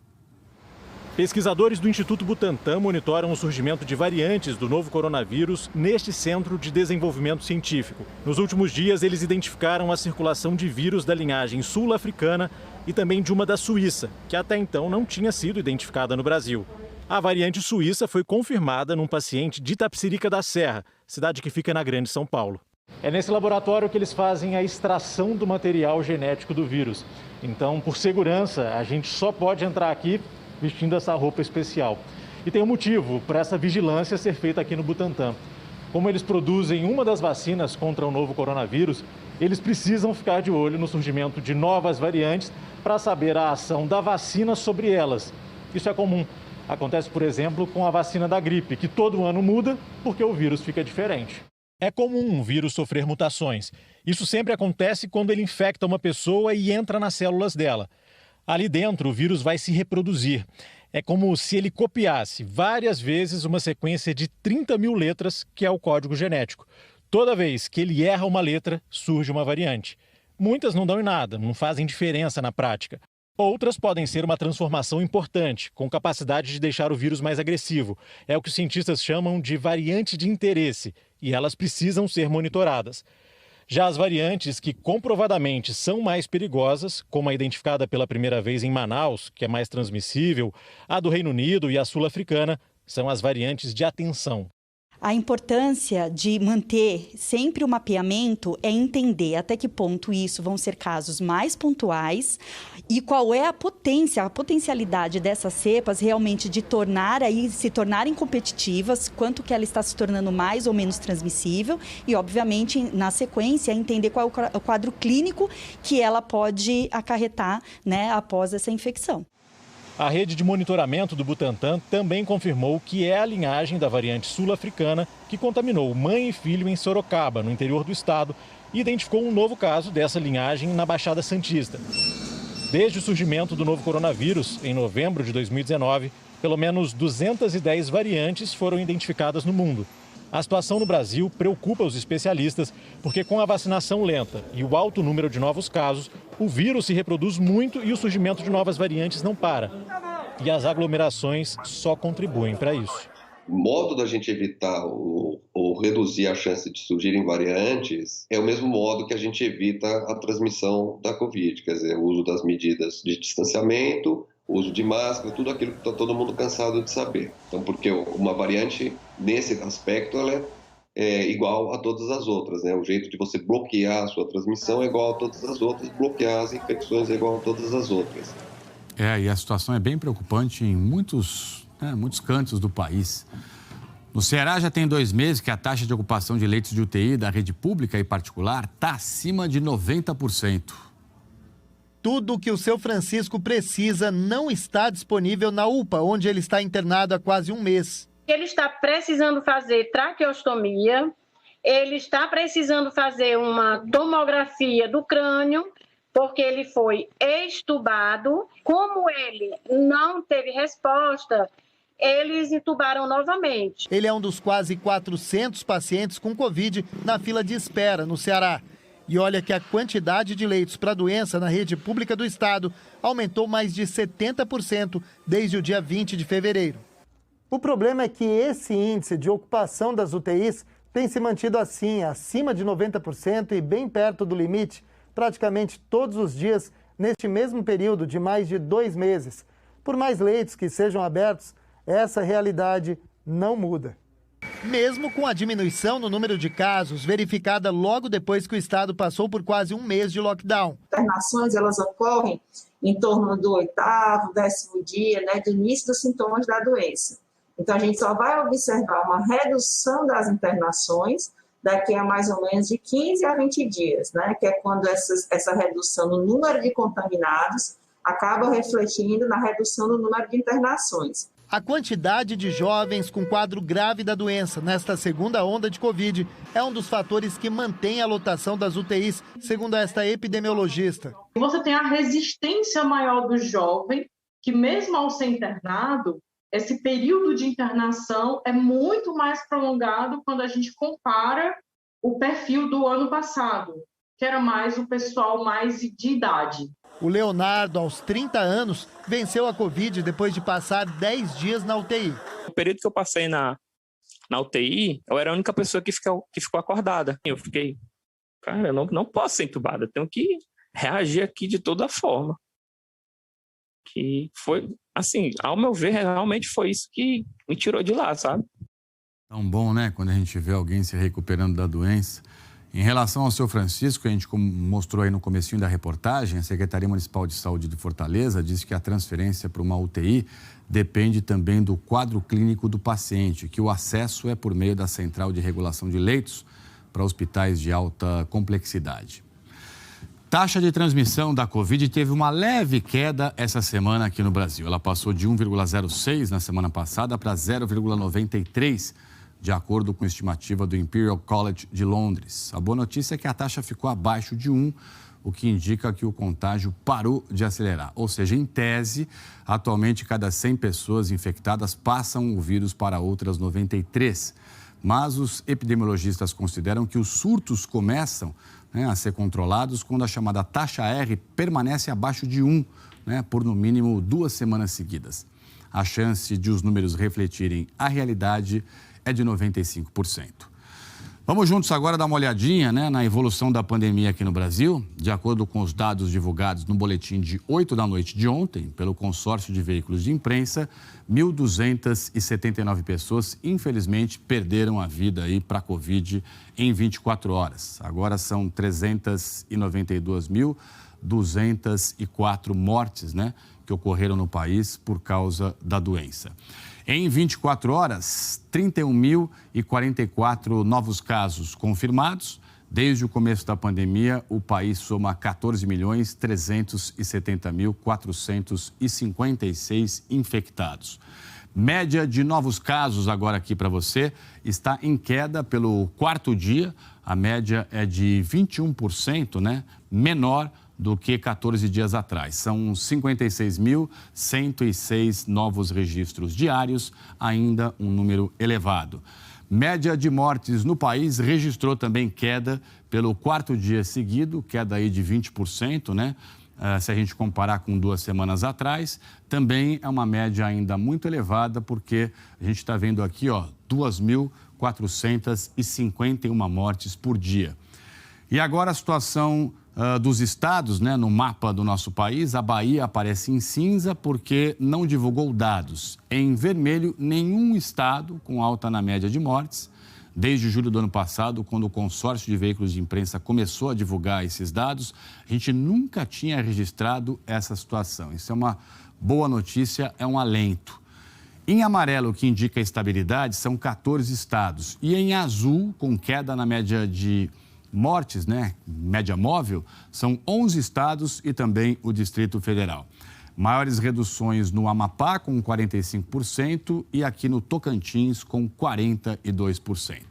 [SPEAKER 19] Pesquisadores do Instituto Butantan monitoram o surgimento de variantes do novo coronavírus neste centro de desenvolvimento científico. Nos últimos dias, eles identificaram a circulação de vírus da linhagem sul-africana e também de uma da Suíça, que até então não tinha sido identificada no Brasil. A variante suíça foi confirmada num paciente de Itapecerica da Serra, cidade que fica na Grande São Paulo. É nesse laboratório que eles fazem a extração do material genético do vírus. Então, por segurança, a gente só pode entrar aqui vestindo essa roupa especial. E tem um motivo para essa vigilância ser feita aqui no Butantan. Como eles produzem uma das vacinas contra o novo coronavírus, eles precisam ficar de olho no surgimento de novas variantes para saber a ação da vacina sobre elas. Isso é comum. Acontece, por exemplo, com a vacina da gripe, que todo ano muda porque o vírus fica diferente. É comum um vírus sofrer mutações. Isso sempre acontece quando ele infecta uma pessoa e entra nas células dela. Ali dentro, o vírus vai se reproduzir. É como se ele copiasse várias vezes uma sequência de 30 mil letras, que é o código genético. Toda vez que ele erra uma letra, surge uma variante. Muitas não dão em nada, não fazem diferença na prática. Outras podem ser uma transformação importante, com capacidade de deixar o vírus mais agressivo. É o que os cientistas chamam de variante de interesse, e elas precisam ser monitoradas. Já as variantes que comprovadamente são mais perigosas, como a identificada pela primeira vez em Manaus, que é mais transmissível, a do Reino Unido e a sul-africana, são as variantes de atenção.
[SPEAKER 20] A importância de manter sempre o mapeamento é entender até que ponto isso vão ser casos mais pontuais e qual é a potencialidade dessas cepas realmente de se tornarem competitivas, quanto que ela está se tornando mais ou menos transmissível e, obviamente, na sequência, entender qual é o quadro clínico que ela pode acarretar, né, após essa infecção.
[SPEAKER 19] A rede de monitoramento do Butantan também confirmou que é a linhagem da variante sul-africana que contaminou mãe e filho em Sorocaba, no interior do estado, e identificou um novo caso dessa linhagem na Baixada Santista. Desde o surgimento do novo coronavírus, em novembro de 2019, pelo menos 210 variantes foram identificadas no mundo. A situação no Brasil preocupa os especialistas porque, com a vacinação lenta e o alto número de novos casos, o vírus se reproduz muito e o surgimento de novas variantes não para. E as aglomerações só contribuem para isso.
[SPEAKER 21] O modo da gente evitar ou reduzir a chance de surgirem variantes é o mesmo modo que a gente evita a transmissão da Covid, quer dizer, o uso das medidas de distanciamento, o uso de máscara, tudo aquilo que está todo mundo cansado de saber. Então, porque uma variante, nesse aspecto, ela é igual a todas as outras, né? O jeito de você bloquear a sua transmissão é igual a todas as outras, bloquear as infecções é igual a todas as outras.
[SPEAKER 1] E a situação é bem preocupante em muitos cantos do país. No Ceará já tem 2 meses que a taxa de ocupação de leitos de UTI da rede pública e particular está acima de 90%.
[SPEAKER 3] Tudo o que o seu Francisco precisa não está disponível na UPA, onde ele está internado há quase 1 mês.
[SPEAKER 22] Ele está precisando fazer traqueostomia, ele está precisando fazer uma tomografia do crânio, porque ele foi extubado. Como ele não teve resposta, eles entubaram novamente.
[SPEAKER 3] Ele é um dos quase 400 pacientes com Covid na fila de espera no Ceará. E olha que a quantidade de leitos para a doença na rede pública do estado aumentou mais de 70% desde o dia 20 de fevereiro. O problema é que esse índice de ocupação das UTIs tem se mantido assim, acima de 90% e bem perto do limite, praticamente todos os dias, neste mesmo período de mais de 2 meses. Por mais leitos que sejam abertos, essa realidade não muda. Mesmo com a diminuição no número de casos, verificada logo depois que o estado passou por quase 1 mês de lockdown.
[SPEAKER 23] Internações, elas ocorrem em torno do 8º, 10º dia, do início dos sintomas da doença. Então, a gente só vai observar uma redução das internações daqui a mais ou menos de 15 a 20 dias, que é quando essa redução no número de contaminados acaba refletindo na redução do número de internações.
[SPEAKER 3] A quantidade de jovens com quadro grave da doença nesta segunda onda de Covid é um dos fatores que mantém a lotação das UTIs, segundo esta epidemiologista.
[SPEAKER 24] Você tem a resistência maior do jovem, que mesmo ao ser internado, esse período de internação é muito mais prolongado quando a gente compara o perfil do ano passado, que era mais o pessoal mais de idade.
[SPEAKER 3] O Leonardo, aos 30 anos, venceu a Covid depois de passar 10 dias na UTI.
[SPEAKER 25] No período que eu passei na UTI, eu era a única pessoa que ficou acordada. Eu fiquei, cara, eu não posso ser entubada, eu tenho que reagir aqui de toda forma. Que foi, assim, ao meu ver, realmente foi isso que me tirou de lá, sabe?
[SPEAKER 1] Tão bom, né, quando a gente vê alguém se recuperando da doença. Em relação ao seu Francisco, a gente mostrou aí no comecinho da reportagem, a Secretaria Municipal de Saúde de Fortaleza disse que a transferência para uma UTI depende também do quadro clínico do paciente, que o acesso é por meio da Central de Regulação de Leitos para hospitais de alta complexidade. Taxa de transmissão da Covid teve uma leve queda essa semana aqui no Brasil. Ela passou de 1,06 na semana passada para 0,93, de acordo com a estimativa do Imperial College de Londres. A boa notícia é que a taxa ficou abaixo de 1, o que indica que o contágio parou de acelerar. Ou seja, em tese, atualmente cada 100 pessoas infectadas passam o vírus para outras 93. Mas os epidemiologistas consideram que os surtos começam a ser controlados quando a chamada taxa R permanece abaixo de 1, por no mínimo 2 semanas seguidas. A chance de os números refletirem a realidade é de 95%. Vamos juntos agora dar uma olhadinha na evolução da pandemia aqui no Brasil. De acordo com os dados divulgados no boletim de 8 da noite de ontem, pelo consórcio de veículos de imprensa, 1.279 pessoas, infelizmente, perderam a vida para a Covid em 24 horas. Agora são 392.204 mortes, que ocorreram no país por causa da doença. Em 24 horas, 31.044 novos casos confirmados. Desde o começo da pandemia, o país soma 14.370.456 infectados. Média de novos casos, agora aqui para você, está em queda pelo 4º dia. A média é de 21%, menor do que 14 dias atrás. São 56.106 novos registros diários, ainda um número elevado. Média de mortes no país registrou também queda pelo 4º dia seguido, queda aí de 20%, se a gente comparar com 2 semanas atrás. Também é uma média ainda muito elevada, porque a gente está vendo aqui, 2.451 mortes por dia. E agora a situação dos estados, no mapa do nosso país. A Bahia aparece em cinza porque não divulgou dados. Em vermelho, nenhum estado com alta na média de mortes. Desde julho do ano passado, quando o consórcio de veículos de imprensa começou a divulgar esses dados, a gente nunca tinha registrado essa situação. Isso é uma boa notícia, é um alento. Em amarelo, o que indica estabilidade, são 14 estados. E em azul, com queda na média de mortes, média móvel, são 11 estados e também o Distrito Federal. Maiores reduções no Amapá, com 45%, e aqui no Tocantins, com 42%.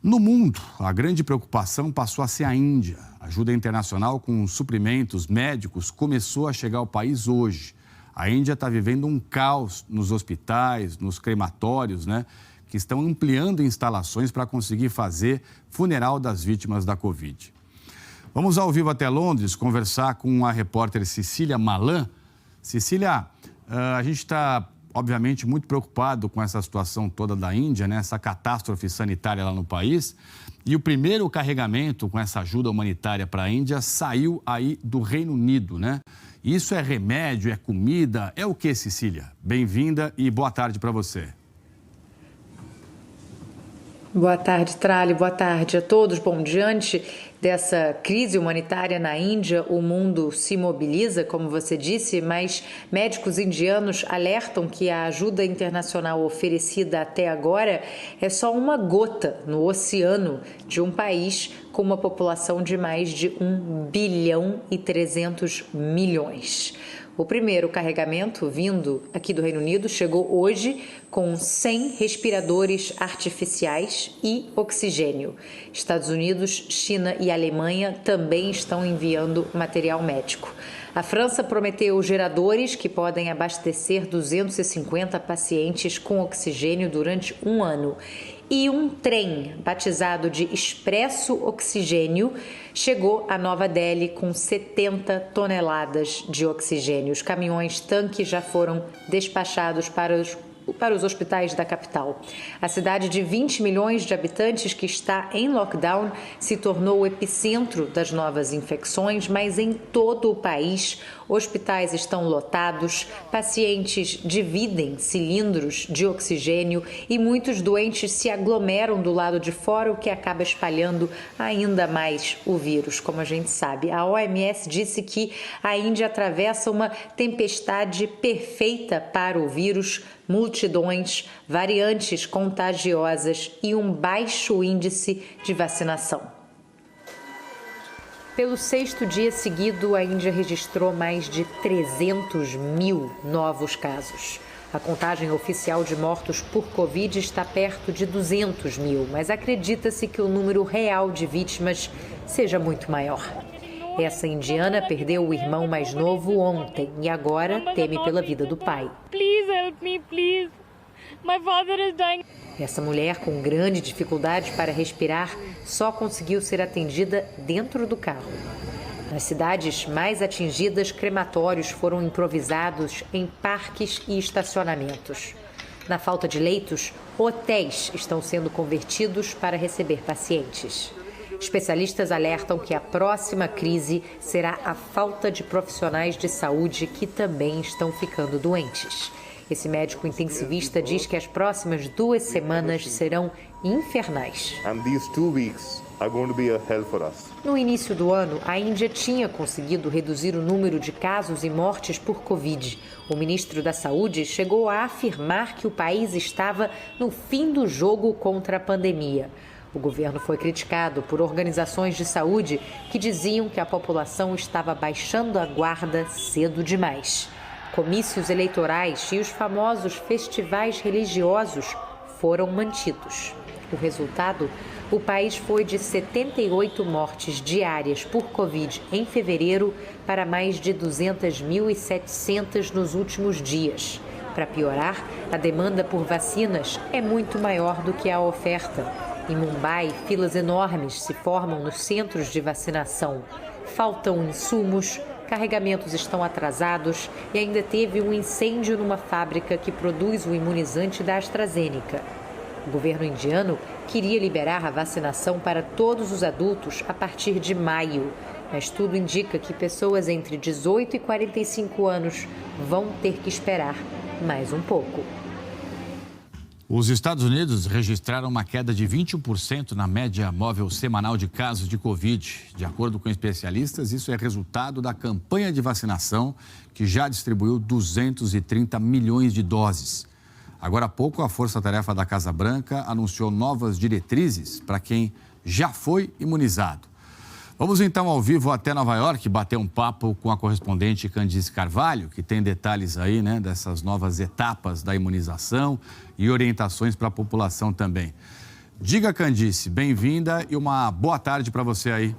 [SPEAKER 1] No mundo, a grande preocupação passou a ser a Índia. A ajuda internacional com suprimentos médicos começou a chegar ao país hoje. A Índia está vivendo um caos nos hospitais, nos crematórios, que estão ampliando instalações para conseguir fazer funeral das vítimas da Covid. Vamos ao vivo até Londres conversar com a repórter Cecília Malan. Cecília, a gente está, obviamente, muito preocupado com essa situação toda da Índia, essa catástrofe sanitária lá no país. E o primeiro carregamento com essa ajuda humanitária para a Índia saiu aí do Reino Unido, Isso é remédio, é comida, é o que, Cecília? Bem-vinda e boa tarde para você.
[SPEAKER 2] Boa tarde, Trali. Boa tarde a todos. Bom, diante dessa crise humanitária na Índia, o mundo se mobiliza, como você disse, mas médicos indianos alertam que a ajuda internacional oferecida até agora é só uma gota no oceano de um país com uma população de mais de 1 bilhão e 300 milhões. O primeiro carregamento, vindo aqui do Reino Unido, chegou hoje com 100 respiradores artificiais e oxigênio. Estados Unidos, China e Alemanha também estão enviando material médico. A França prometeu geradores que podem abastecer 250 pacientes com oxigênio durante um ano. E um trem batizado de Expresso Oxigênio chegou a Nova Delhi com 70 toneladas de oxigênio. Os caminhões-tanque já foram despachados para os hospitais da capital. A cidade de 20 milhões de habitantes, que está em lockdown, se tornou o epicentro das novas infecções, mas em todo o país, hospitais estão lotados, pacientes dividem cilindros de oxigênio e muitos doentes se aglomeram do lado de fora, o que acaba espalhando ainda mais o vírus, como a gente sabe. A OMS disse que a Índia atravessa uma tempestade perfeita para o vírus, multidões, variantes contagiosas e um baixo índice de vacinação. Pelo 6º dia seguido, a Índia registrou mais de 300 mil novos casos. A contagem oficial de mortos por Covid está perto de 200 mil, mas acredita-se que o número real de vítimas seja muito maior. Essa indiana perdeu o irmão mais novo ontem e agora teme pela vida do pai.
[SPEAKER 4] Please help me, please. My father is dying.
[SPEAKER 2] Essa mulher, com grande dificuldade para respirar, só conseguiu ser atendida dentro do carro. Nas cidades mais atingidas, crematórios foram improvisados em parques e estacionamentos. Na falta de leitos, hotéis estão sendo convertidos para receber pacientes. Especialistas alertam que a próxima crise será a falta de profissionais de saúde que também estão ficando doentes. Esse médico intensivista diz que as próximas 2 semanas serão infernais. No início do ano, a Índia tinha conseguido reduzir o número de casos e mortes por Covid. O ministro da Saúde chegou a afirmar que o país estava no fim do jogo contra a pandemia. O governo foi criticado por organizações de saúde que diziam que a população estava baixando a guarda cedo demais. Comícios eleitorais e os famosos festivais religiosos foram mantidos. O resultado? O país foi de 78 mortes diárias por Covid em fevereiro para mais de 200.700 nos últimos dias. Para piorar, a demanda por vacinas é muito maior do que a oferta. Em Mumbai, filas enormes se formam nos centros de vacinação. Faltam insumos, carregamentos estão atrasados e ainda teve um incêndio numa fábrica que produz o imunizante da AstraZeneca. O governo indiano queria liberar a vacinação para todos os adultos a partir de maio, mas tudo indica que pessoas entre 18 e 45 anos vão ter que esperar mais um pouco.
[SPEAKER 1] Os Estados Unidos registraram uma queda de 21% na média móvel semanal de casos de Covid. De acordo com especialistas, isso é resultado da campanha de vacinação, que já distribuiu 230 milhões de doses. Agora há pouco, a Força Tarefa da Casa Branca anunciou novas diretrizes para quem já foi imunizado. Vamos então ao vivo até Nova York bater um papo com a correspondente Candice Carvalho, que tem detalhes aí, né, dessas novas etapas da imunização e orientações para a população também. Diga, Candice, bem-vinda e uma boa tarde para você aí.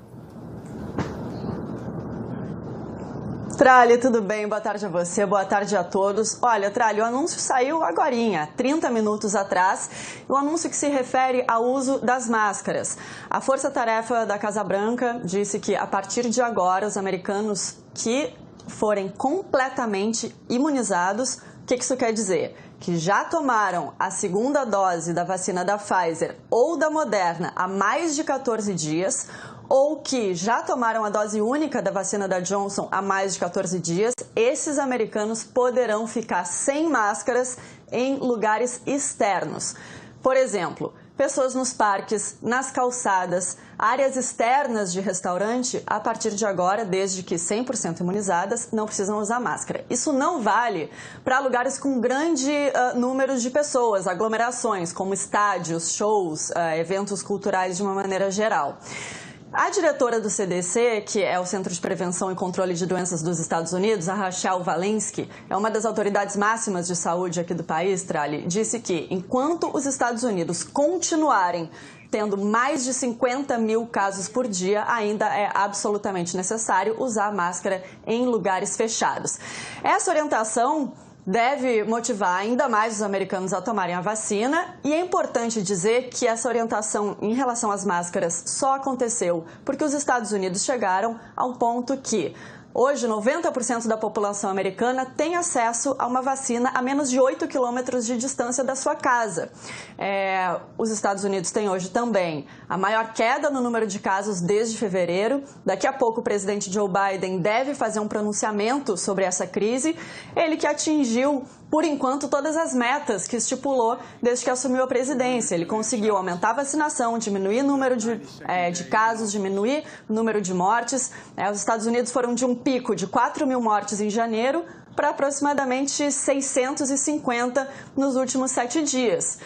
[SPEAKER 5] Tralha, tudo bem? Boa tarde a você, boa tarde a todos. Olha, Tralha, o anúncio saiu agorinha, 30 minutos atrás, o anúncio que se refere ao uso das máscaras. A Força Tarefa da Casa Branca disse que, a partir de agora, os americanos que forem completamente imunizados, o que isso quer dizer? Que já tomaram a segunda dose da vacina da Pfizer ou da Moderna há mais de 14 dias, ou que já tomaram a dose única da vacina da Johnson há mais de 14 dias, esses americanos poderão ficar sem máscaras em lugares externos. Por exemplo, pessoas nos parques, nas calçadas, áreas externas de restaurante, a partir de agora, desde que 100% imunizadas, não precisam usar máscara. Isso não vale para lugares com grande número de pessoas, aglomerações, como estádios, shows, eventos culturais de uma maneira geral. A diretora do CDC, que é o Centro de Prevenção e Controle de Doenças dos Estados Unidos, a Rachel Walensky, é uma das autoridades máximas de saúde aqui do país, Trali, disse que enquanto os Estados Unidos continuarem tendo mais de 50 mil casos por dia, ainda é absolutamente necessário usar máscara em lugares fechados. Essa orientação deve motivar ainda mais os americanos a tomarem a vacina, e é importante dizer que essa orientação em relação às máscaras só aconteceu porque os Estados Unidos chegaram ao ponto que hoje 90% da população americana tem acesso a uma vacina a menos de 8 quilômetros de distância da sua casa. Os Estados Unidos têm hoje também a maior queda no número de casos desde fevereiro. Daqui a pouco o presidente Joe Biden deve fazer um pronunciamento sobre essa crise. Ele que atingiu, por enquanto, todas as metas que estipulou desde que assumiu a presidência. Ele conseguiu aumentar a vacinação, diminuir o número de casos, diminuir o número de mortes. Os Estados Unidos foram de um pico de 4 mil mortes em janeiro para aproximadamente 650 nos últimos 7 dias.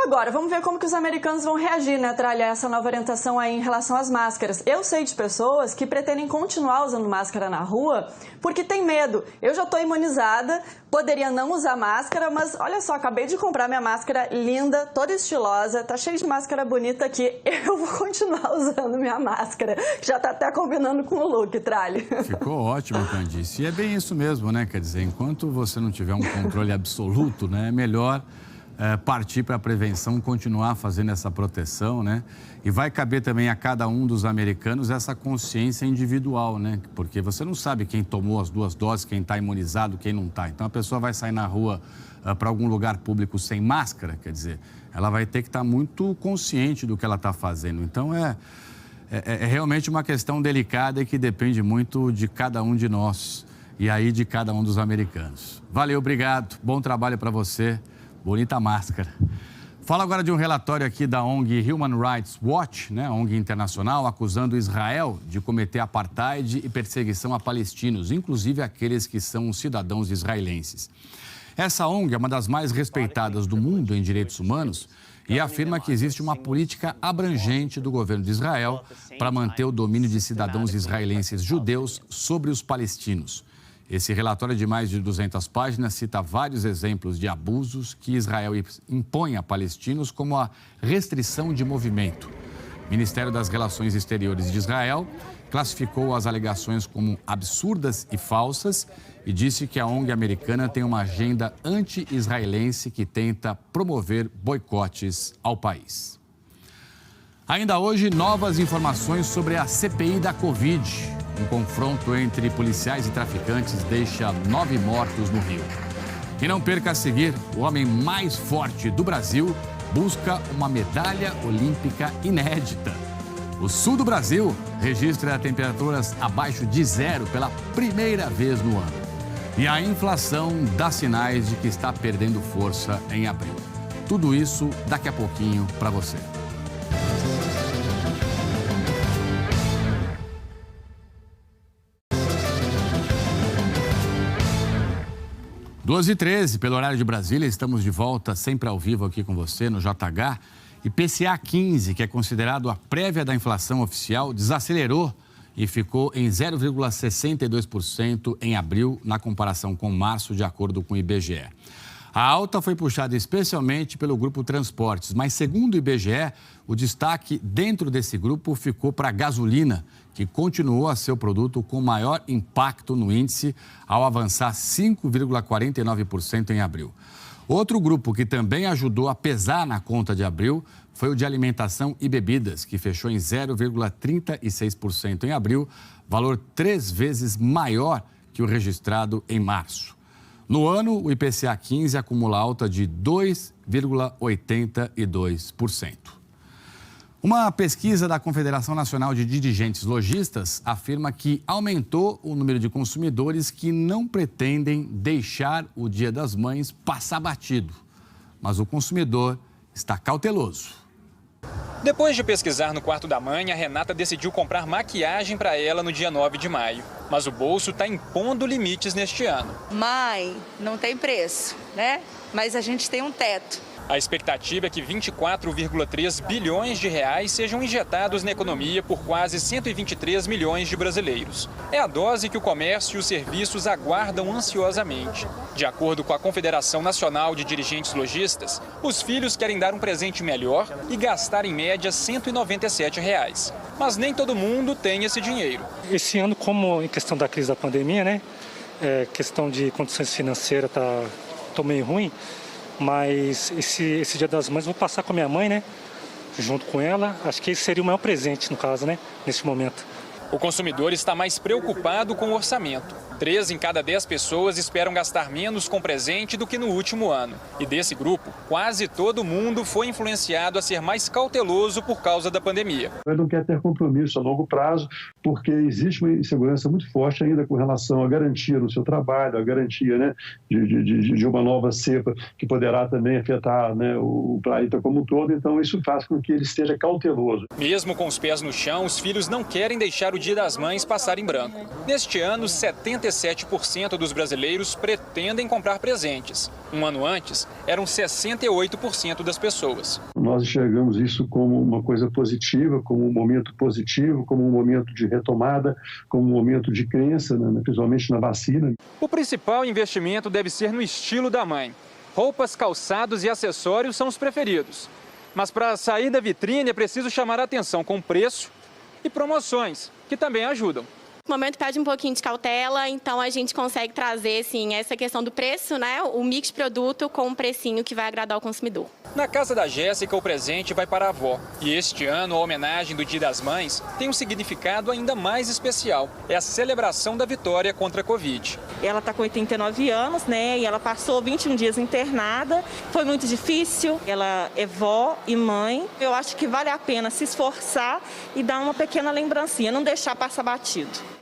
[SPEAKER 5] Agora, vamos ver como que os americanos vão reagir, né, Tralha, a essa nova orientação aí em relação às máscaras. Eu sei de pessoas que pretendem continuar usando máscara na rua porque tem medo. Eu já estou imunizada, poderia não usar máscara, mas olha só, acabei de comprar minha máscara linda, toda estilosa, tá cheio de máscara bonita aqui. Eu vou continuar usando minha máscara, já tá até combinando com o look, Tralha.
[SPEAKER 1] Ficou ótimo, Candice. E é bem isso mesmo, né? Quer dizer, enquanto você não tiver um controle absoluto, né, é melhor partir para a prevenção, continuar fazendo essa proteção, né? E vai caber também a cada um dos americanos essa consciência individual, né? Porque você não sabe quem tomou as 2 doses, quem está imunizado, quem não está. Então, a pessoa vai sair na rua para algum lugar público sem máscara, quer dizer, ela vai ter que estar muito consciente do que ela está fazendo. Então, é realmente uma questão delicada e que depende muito de cada um de nós e aí de cada um dos americanos. Valeu, obrigado. Bom trabalho para você. Bonita máscara. Fala agora de um relatório aqui da ONG Human Rights Watch, né, ONG internacional, acusando Israel de cometer apartheid e perseguição a palestinos, inclusive aqueles que são cidadãos israelenses. Essa ONG é uma das mais respeitadas do mundo em direitos humanos e afirma que existe uma política abrangente do governo de Israel para manter o domínio de cidadãos israelenses judeus sobre os palestinos. Esse relatório de mais de 200 páginas cita vários exemplos de abusos que Israel impõe a palestinos, como a restrição de movimento. O Ministério das Relações Exteriores de Israel classificou as alegações como absurdas e falsas e disse que a ONG americana tem uma agenda anti-israelense que tenta promover boicotes ao país. Ainda hoje, novas informações sobre a CPI da Covid. Um confronto entre policiais e traficantes deixa 9 mortos no Rio. E não perca a seguir, o homem mais forte do Brasil busca uma medalha olímpica inédita. O sul do Brasil registra temperaturas abaixo de 0 pela primeira vez no ano. E a inflação dá sinais de que está perdendo força em abril. Tudo isso daqui a pouquinho para você. Duas e 13, pelo horário de Brasília, estamos de volta sempre ao vivo aqui com você no JH. IPCA 15, que é considerado a prévia da inflação oficial, desacelerou e ficou em 0,62% em abril, na comparação com março, de acordo com o IBGE. A alta foi puxada especialmente pelo grupo Transportes, mas segundo o IBGE, o destaque dentro desse grupo ficou para a gasolina, que continuou a ser o produto com maior impacto no índice, ao avançar 5,49% em abril. Outro grupo que também ajudou a pesar na conta de abril foi o de alimentação e bebidas, que fechou em 0,36% em abril, valor 3 vezes maior que o registrado em março. No ano, o IPCA 15 acumula alta de 2,82%. Uma pesquisa da Confederação Nacional de Dirigentes Lojistas afirma que aumentou o número de consumidores que não pretendem deixar o Dia das Mães passar batido. Mas o consumidor está cauteloso.
[SPEAKER 7] Depois de pesquisar no quarto da mãe, a Renata decidiu comprar maquiagem para ela no dia 9 de maio. Mas o bolso está impondo limites neste ano.
[SPEAKER 8] Mãe, não tem preço, né? Mas a gente tem um teto.
[SPEAKER 7] A expectativa é que 24,3 bilhões de reais sejam injetados na economia por quase 123 milhões de brasileiros. É a dose que o comércio e os serviços aguardam ansiosamente. De acordo com a Confederação Nacional de Dirigentes Lojistas, os filhos querem dar um presente melhor e gastar em média R$ 197. Mas nem todo mundo tem esse dinheiro.
[SPEAKER 9] Esse ano, como em questão da crise da pandemia, né? Questão de condições financeiras tá meio ruim. Mas esse Dia das Mães eu vou passar com a minha mãe, né? Junto com ela. Acho que esse seria o maior presente, no caso, né? Nesse momento.
[SPEAKER 7] O consumidor está mais preocupado com o orçamento. 3 em cada 10 pessoas esperam gastar menos com presente do que no último ano. E desse grupo, quase todo mundo foi influenciado a ser mais cauteloso por causa da pandemia.
[SPEAKER 10] Ele não quer ter compromisso a longo prazo, porque existe uma insegurança muito forte ainda com relação à garantia no seu trabalho, a garantia, né, de uma nova cepa que poderá também afetar, né, o planeta como um todo. Então isso faz com que ele esteja cauteloso.
[SPEAKER 7] Mesmo com os pés no chão, os filhos não querem deixar o Dia das Mães passar em branco. Neste ano, 77% dos brasileiros pretendem comprar presentes. Um ano antes, eram 68% das pessoas.
[SPEAKER 10] Nós enxergamos isso como uma coisa positiva, como um momento positivo, como um momento de retomada, como um momento de crença, né, principalmente na vacina.
[SPEAKER 7] O principal investimento deve ser no estilo da mãe. Roupas, calçados e acessórios são os preferidos. Mas para sair da vitrine é preciso chamar a atenção com preço e promoções, que também ajudam.
[SPEAKER 11] No momento pede um pouquinho de cautela, então a gente consegue trazer, sim, essa questão do preço, né? O mix de produto com um precinho que vai agradar o consumidor.
[SPEAKER 7] Na casa da Jéssica, o presente vai para a avó. E este ano, a homenagem do Dia das Mães tem um significado ainda mais especial. É a celebração da vitória contra a Covid.
[SPEAKER 26] Ela está com 89 anos, né? E ela passou 21 dias internada. Foi muito difícil. Ela é vó e mãe. Eu acho que vale a pena se esforçar e dar uma pequena lembrancinha, não deixar passar batido.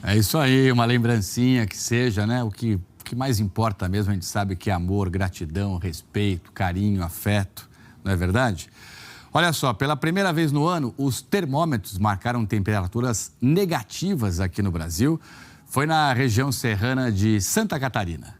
[SPEAKER 1] É isso aí, uma lembrancinha que seja, né? O que mais importa mesmo, a gente sabe que é amor, gratidão, respeito, carinho, afeto, não é verdade? Olha só, pela primeira vez no ano, os termômetros marcaram temperaturas negativas aqui no Brasil. Foi na região serrana de Santa Catarina.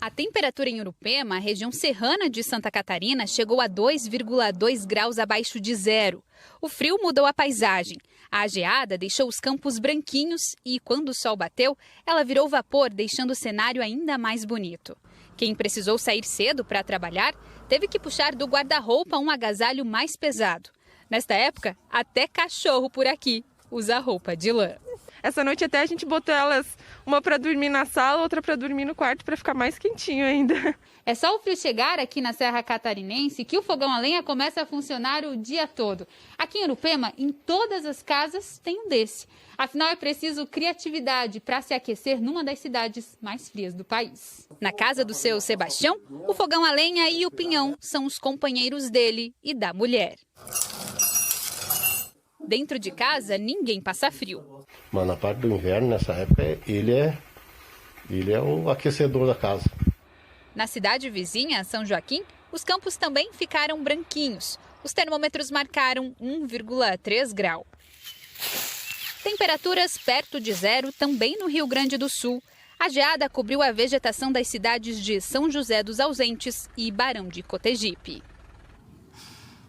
[SPEAKER 27] A temperatura em Urupema, região serrana de Santa Catarina, chegou a 2,2 graus abaixo de zero. O frio mudou a paisagem. A geada deixou os campos branquinhos e, quando o sol bateu, ela virou vapor, deixando o cenário ainda mais bonito. Quem precisou sair cedo para trabalhar teve que puxar do guarda-roupa um agasalho mais pesado. Nesta época, até cachorro por aqui usa roupa de lã.
[SPEAKER 28] Essa noite até a gente botou elas, uma para dormir na sala, outra para dormir no quarto, para ficar mais quentinho ainda.
[SPEAKER 27] É só o frio chegar aqui na Serra Catarinense que o fogão a lenha começa a funcionar o dia todo. Aqui em Urupema, em todas as casas, tem um desse. Afinal, é preciso criatividade para se aquecer numa das cidades mais frias do país. Na casa do seu Sebastião, o fogão a lenha e o pinhão são os companheiros dele e da mulher. Dentro de casa, ninguém passa frio.
[SPEAKER 29] Mas na parte do inverno, nessa época, ele é o aquecedor da casa.
[SPEAKER 27] Na cidade vizinha, São Joaquim, Os campos também ficaram branquinhos. Os termômetros marcaram 1,3 grau. Temperaturas perto de zero também no Rio Grande do Sul. A geada cobriu a vegetação das cidades de São José dos Ausentes e Barão de Cotegipe.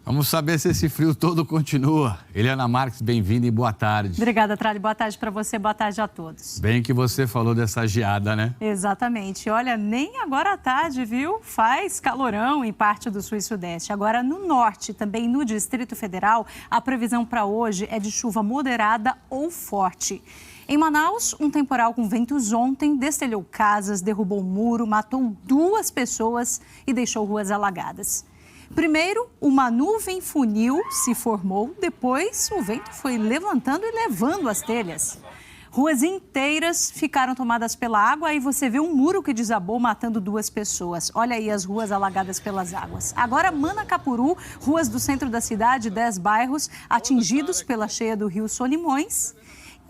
[SPEAKER 1] Vamos saber se esse frio todo continua. Eliana Marques, bem-vinda e boa tarde.
[SPEAKER 6] Obrigada, Trali. Boa tarde para você, boa tarde a todos.
[SPEAKER 1] Bem que você falou dessa geada, né?
[SPEAKER 6] Exatamente. Olha, nem agora à tarde, viu? Faz calorão em parte do sul e sudeste. Agora, no norte, também no Distrito Federal, a previsão para hoje é de chuva moderada ou forte. Em Manaus, um temporal com ventos ontem destelhou casas, derrubou um muro, matou 2 pessoas e deixou ruas alagadas. Primeiro, uma nuvem funil se formou, depois o vento foi levantando e levando as telhas. Ruas inteiras ficaram tomadas pela água, aí você vê um muro que desabou matando 2 pessoas. Olha aí as ruas alagadas pelas águas. Agora, Manacapuru, ruas do centro da cidade, 10 bairros atingidos pela cheia do rio Solimões.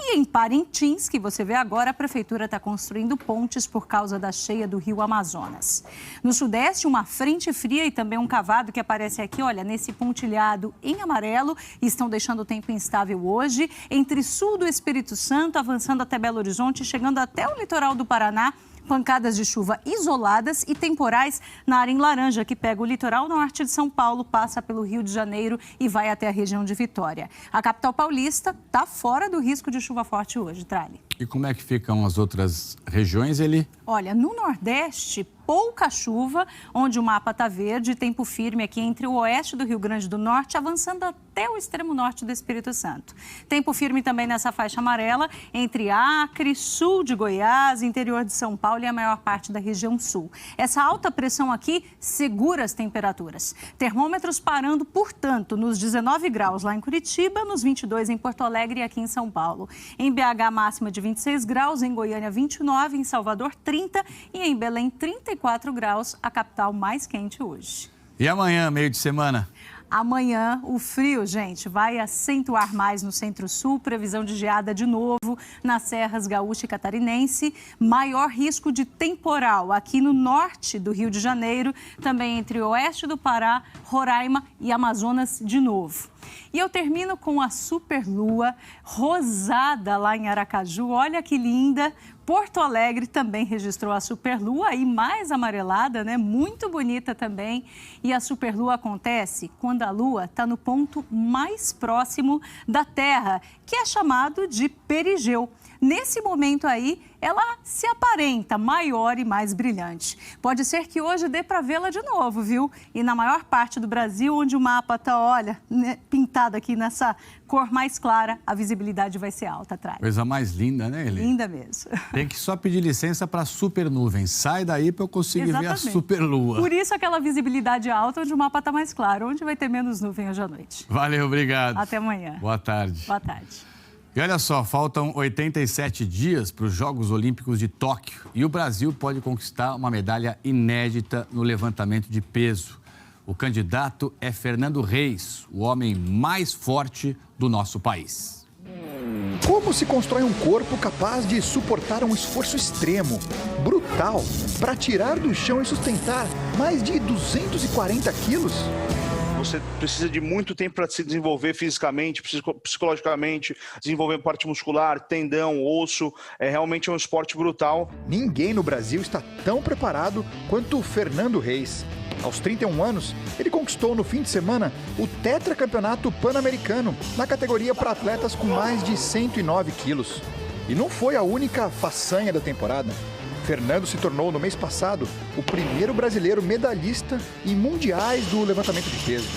[SPEAKER 6] E em Parintins, que você vê agora, a prefeitura está construindo pontes por causa da cheia do rio Amazonas. No sudeste, uma frente fria e também um cavado que aparece aqui, olha, nesse pontilhado em amarelo, estão deixando o tempo instável hoje, entre sul do Espírito Santo, avançando até Belo Horizonte, chegando até o litoral do Paraná. Pancadas de chuva isoladas e temporais na área em laranja, que pega o litoral norte de São Paulo, passa pelo Rio de Janeiro e vai até a região de Vitória. A capital paulista está fora do risco de chuva forte hoje, Trali.
[SPEAKER 1] E como é que ficam as outras regiões, Eli?
[SPEAKER 6] Olha, no Nordeste, pouca chuva, onde o mapa está verde, tempo firme aqui entre o oeste do Rio Grande do Norte, avançando até o extremo norte do Espírito Santo. Tempo firme também nessa faixa amarela, entre Acre, sul de Goiás, interior de São Paulo e a maior parte da região sul. Essa alta pressão aqui segura as temperaturas. Termômetros parando, portanto, nos 19 graus lá em Curitiba, nos 22 em Porto Alegre e aqui em São Paulo. Em BH, máxima de 26 graus, em Goiânia, 29, em Salvador, 30 e em Belém, 34 graus, a capital mais quente hoje.
[SPEAKER 1] E amanhã, meio de semana?
[SPEAKER 6] Amanhã, o frio, gente, vai acentuar mais no centro-sul, previsão de geada de novo nas serras gaúcha e catarinense, maior risco de temporal aqui no norte do Rio de Janeiro, também entre o oeste do Pará, Roraima e Amazonas de novo. E eu termino com a superlua rosada lá em Aracaju, olha que linda. Porto Alegre também registrou a superlua, aí mais amarelada, né? Muito bonita também. E a superlua acontece quando a lua está no ponto mais próximo da Terra, que é chamado de perigeu. Nesse momento aí, ela se aparenta maior e mais brilhante. Pode ser que hoje dê para vê-la de novo, viu? E na maior parte do Brasil, onde o mapa está, olha, né, pintado aqui nessa cor mais clara, a visibilidade vai ser alta atrás.
[SPEAKER 1] Coisa mais linda, né, Eli?
[SPEAKER 6] Linda mesmo.
[SPEAKER 1] Tem que só pedir licença para super nuvem. Sai daí para eu conseguir ver a superlua.
[SPEAKER 6] Por isso aquela visibilidade alta, onde o mapa está mais claro, onde vai ter menos nuvem hoje à noite.
[SPEAKER 1] Valeu, obrigado.
[SPEAKER 6] Até amanhã.
[SPEAKER 1] Boa tarde.
[SPEAKER 6] Boa tarde.
[SPEAKER 1] E olha só, faltam 87 dias para os Jogos Olímpicos de Tóquio e o Brasil pode conquistar uma medalha inédita no levantamento de peso. O candidato é Fernando Reis, o homem mais forte do nosso país.
[SPEAKER 12] Como se constrói um corpo capaz de suportar um esforço extremo, brutal, para tirar do chão e sustentar mais de 240 quilos?
[SPEAKER 13] Você precisa de muito tempo para se desenvolver fisicamente, psicologicamente, desenvolver parte muscular, tendão, osso. É realmente um esporte brutal.
[SPEAKER 12] Ninguém no Brasil está tão preparado quanto o Fernando Reis. Aos 31 anos, ele conquistou no fim de semana o tetracampeonato pan-americano na categoria para atletas com mais de 109 quilos. E não foi a única façanha da temporada. Fernando se tornou, no mês passado, o primeiro brasileiro medalhista em mundiais do levantamento de peso.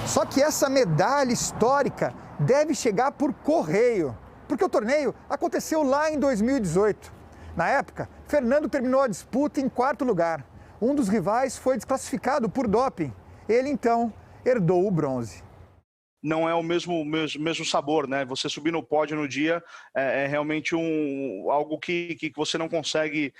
[SPEAKER 12] Só que essa medalha histórica deve chegar por correio, porque o torneio aconteceu lá em 2018. Na época, Fernando terminou a disputa em 4º lugar. Um dos rivais foi desclassificado por doping. Ele, então, herdou o bronze.
[SPEAKER 13] Não é o mesmo sabor, né? Você subir no pódio no dia é realmente algo que você não consegue,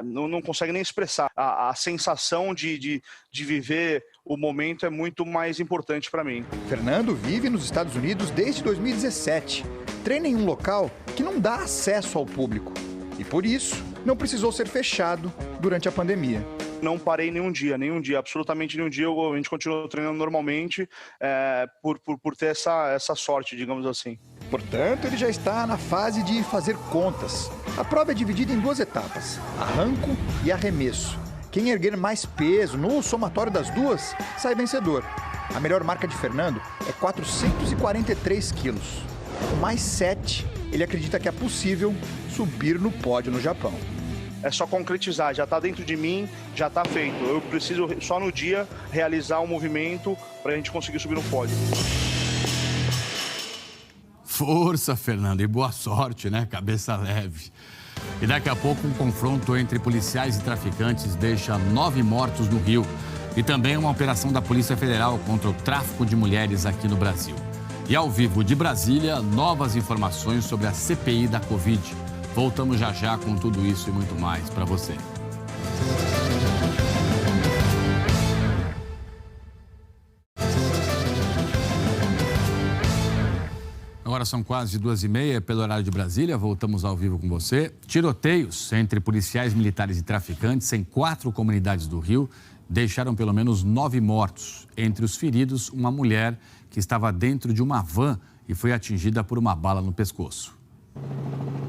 [SPEAKER 13] não consegue nem expressar. A sensação de viver o momento é muito mais importante para mim.
[SPEAKER 12] Fernando vive nos Estados Unidos desde 2017. Treina em um local que não dá acesso ao público. E por isso, não precisou ser fechado durante a pandemia.
[SPEAKER 13] Não parei nenhum dia, absolutamente nenhum dia. A gente continua treinando normalmente por ter essa sorte, digamos assim.
[SPEAKER 12] Portanto, ele já está na fase de fazer contas. A prova é dividida em 2 etapas, arranco e arremesso. Quem erguer mais peso no somatório das duas, sai vencedor. A melhor marca de Fernando é 443 quilos. Com mais 7, ele acredita que é possível subir no pódio no Japão.
[SPEAKER 13] É só concretizar, já está dentro de mim, já está feito. Eu preciso só no dia realizar um movimento para a gente conseguir subir no pódio.
[SPEAKER 1] Força, Fernando, e boa sorte, né? Cabeça leve. E daqui a pouco um confronto entre policiais e traficantes deixa 9 mortos no Rio. E também uma operação da Polícia Federal contra o tráfico de mulheres aqui no Brasil. E ao vivo de Brasília, novas informações sobre a CPI da Covid. Voltamos já com tudo isso e muito mais para você. Agora são quase 2h30 pelo horário de Brasília. Voltamos ao vivo com você. Tiroteios entre policiais militares e traficantes em 4 comunidades do Rio deixaram pelo menos 9 mortos. Entre os feridos, uma mulher que estava dentro de uma van e foi atingida por uma bala no pescoço.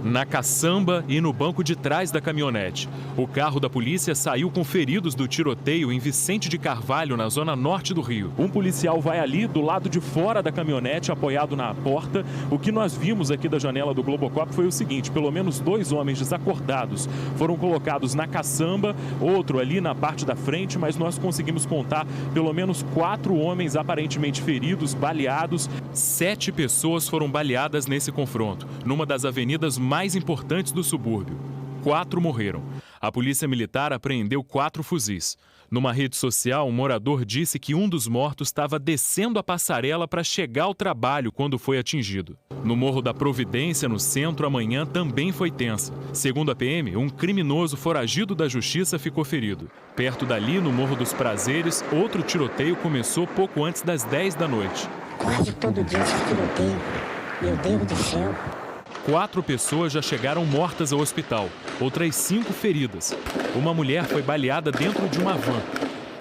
[SPEAKER 14] Na caçamba e no banco de trás da caminhonete. O carro da polícia saiu com feridos do tiroteio em Vicente de Carvalho, na zona norte do Rio. Um policial vai ali do lado de fora da caminhonete, apoiado na porta. O que nós vimos aqui da janela do Globocop foi o seguinte: pelo menos 2 homens desacordados foram colocados na caçamba, outro ali na parte da frente, mas nós conseguimos contar pelo menos 4 homens aparentemente feridos, baleados. 7 pessoas foram baleadas nesse confronto, numa das avenidas mais importantes do subúrbio. 4 morreram. A polícia militar apreendeu 4 fuzis. Numa rede social, um morador disse que um dos mortos estava descendo a passarela para chegar ao trabalho quando foi atingido. No Morro da Providência, no centro, a manhã também foi tensa. Segundo a PM, um criminoso foragido da justiça ficou ferido. Perto dali, no Morro dos Prazeres, outro tiroteio começou pouco antes das 10 da noite.
[SPEAKER 15] Quase todo dia esse tiroteio. Meu Deus do céu.
[SPEAKER 14] 4 pessoas já chegaram mortas ao hospital, outras 5 feridas. Uma mulher foi baleada dentro de uma van.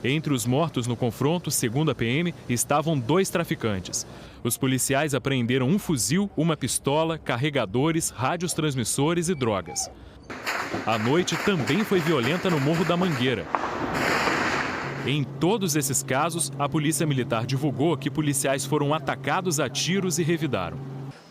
[SPEAKER 14] Entre os mortos no confronto, segundo a PM, estavam 2 traficantes. Os policiais apreenderam um fuzil, uma pistola, carregadores, rádios transmissores e drogas. A noite também foi violenta no Morro da Mangueira. Em todos esses casos, a Polícia Militar divulgou que policiais foram atacados a tiros e revidaram.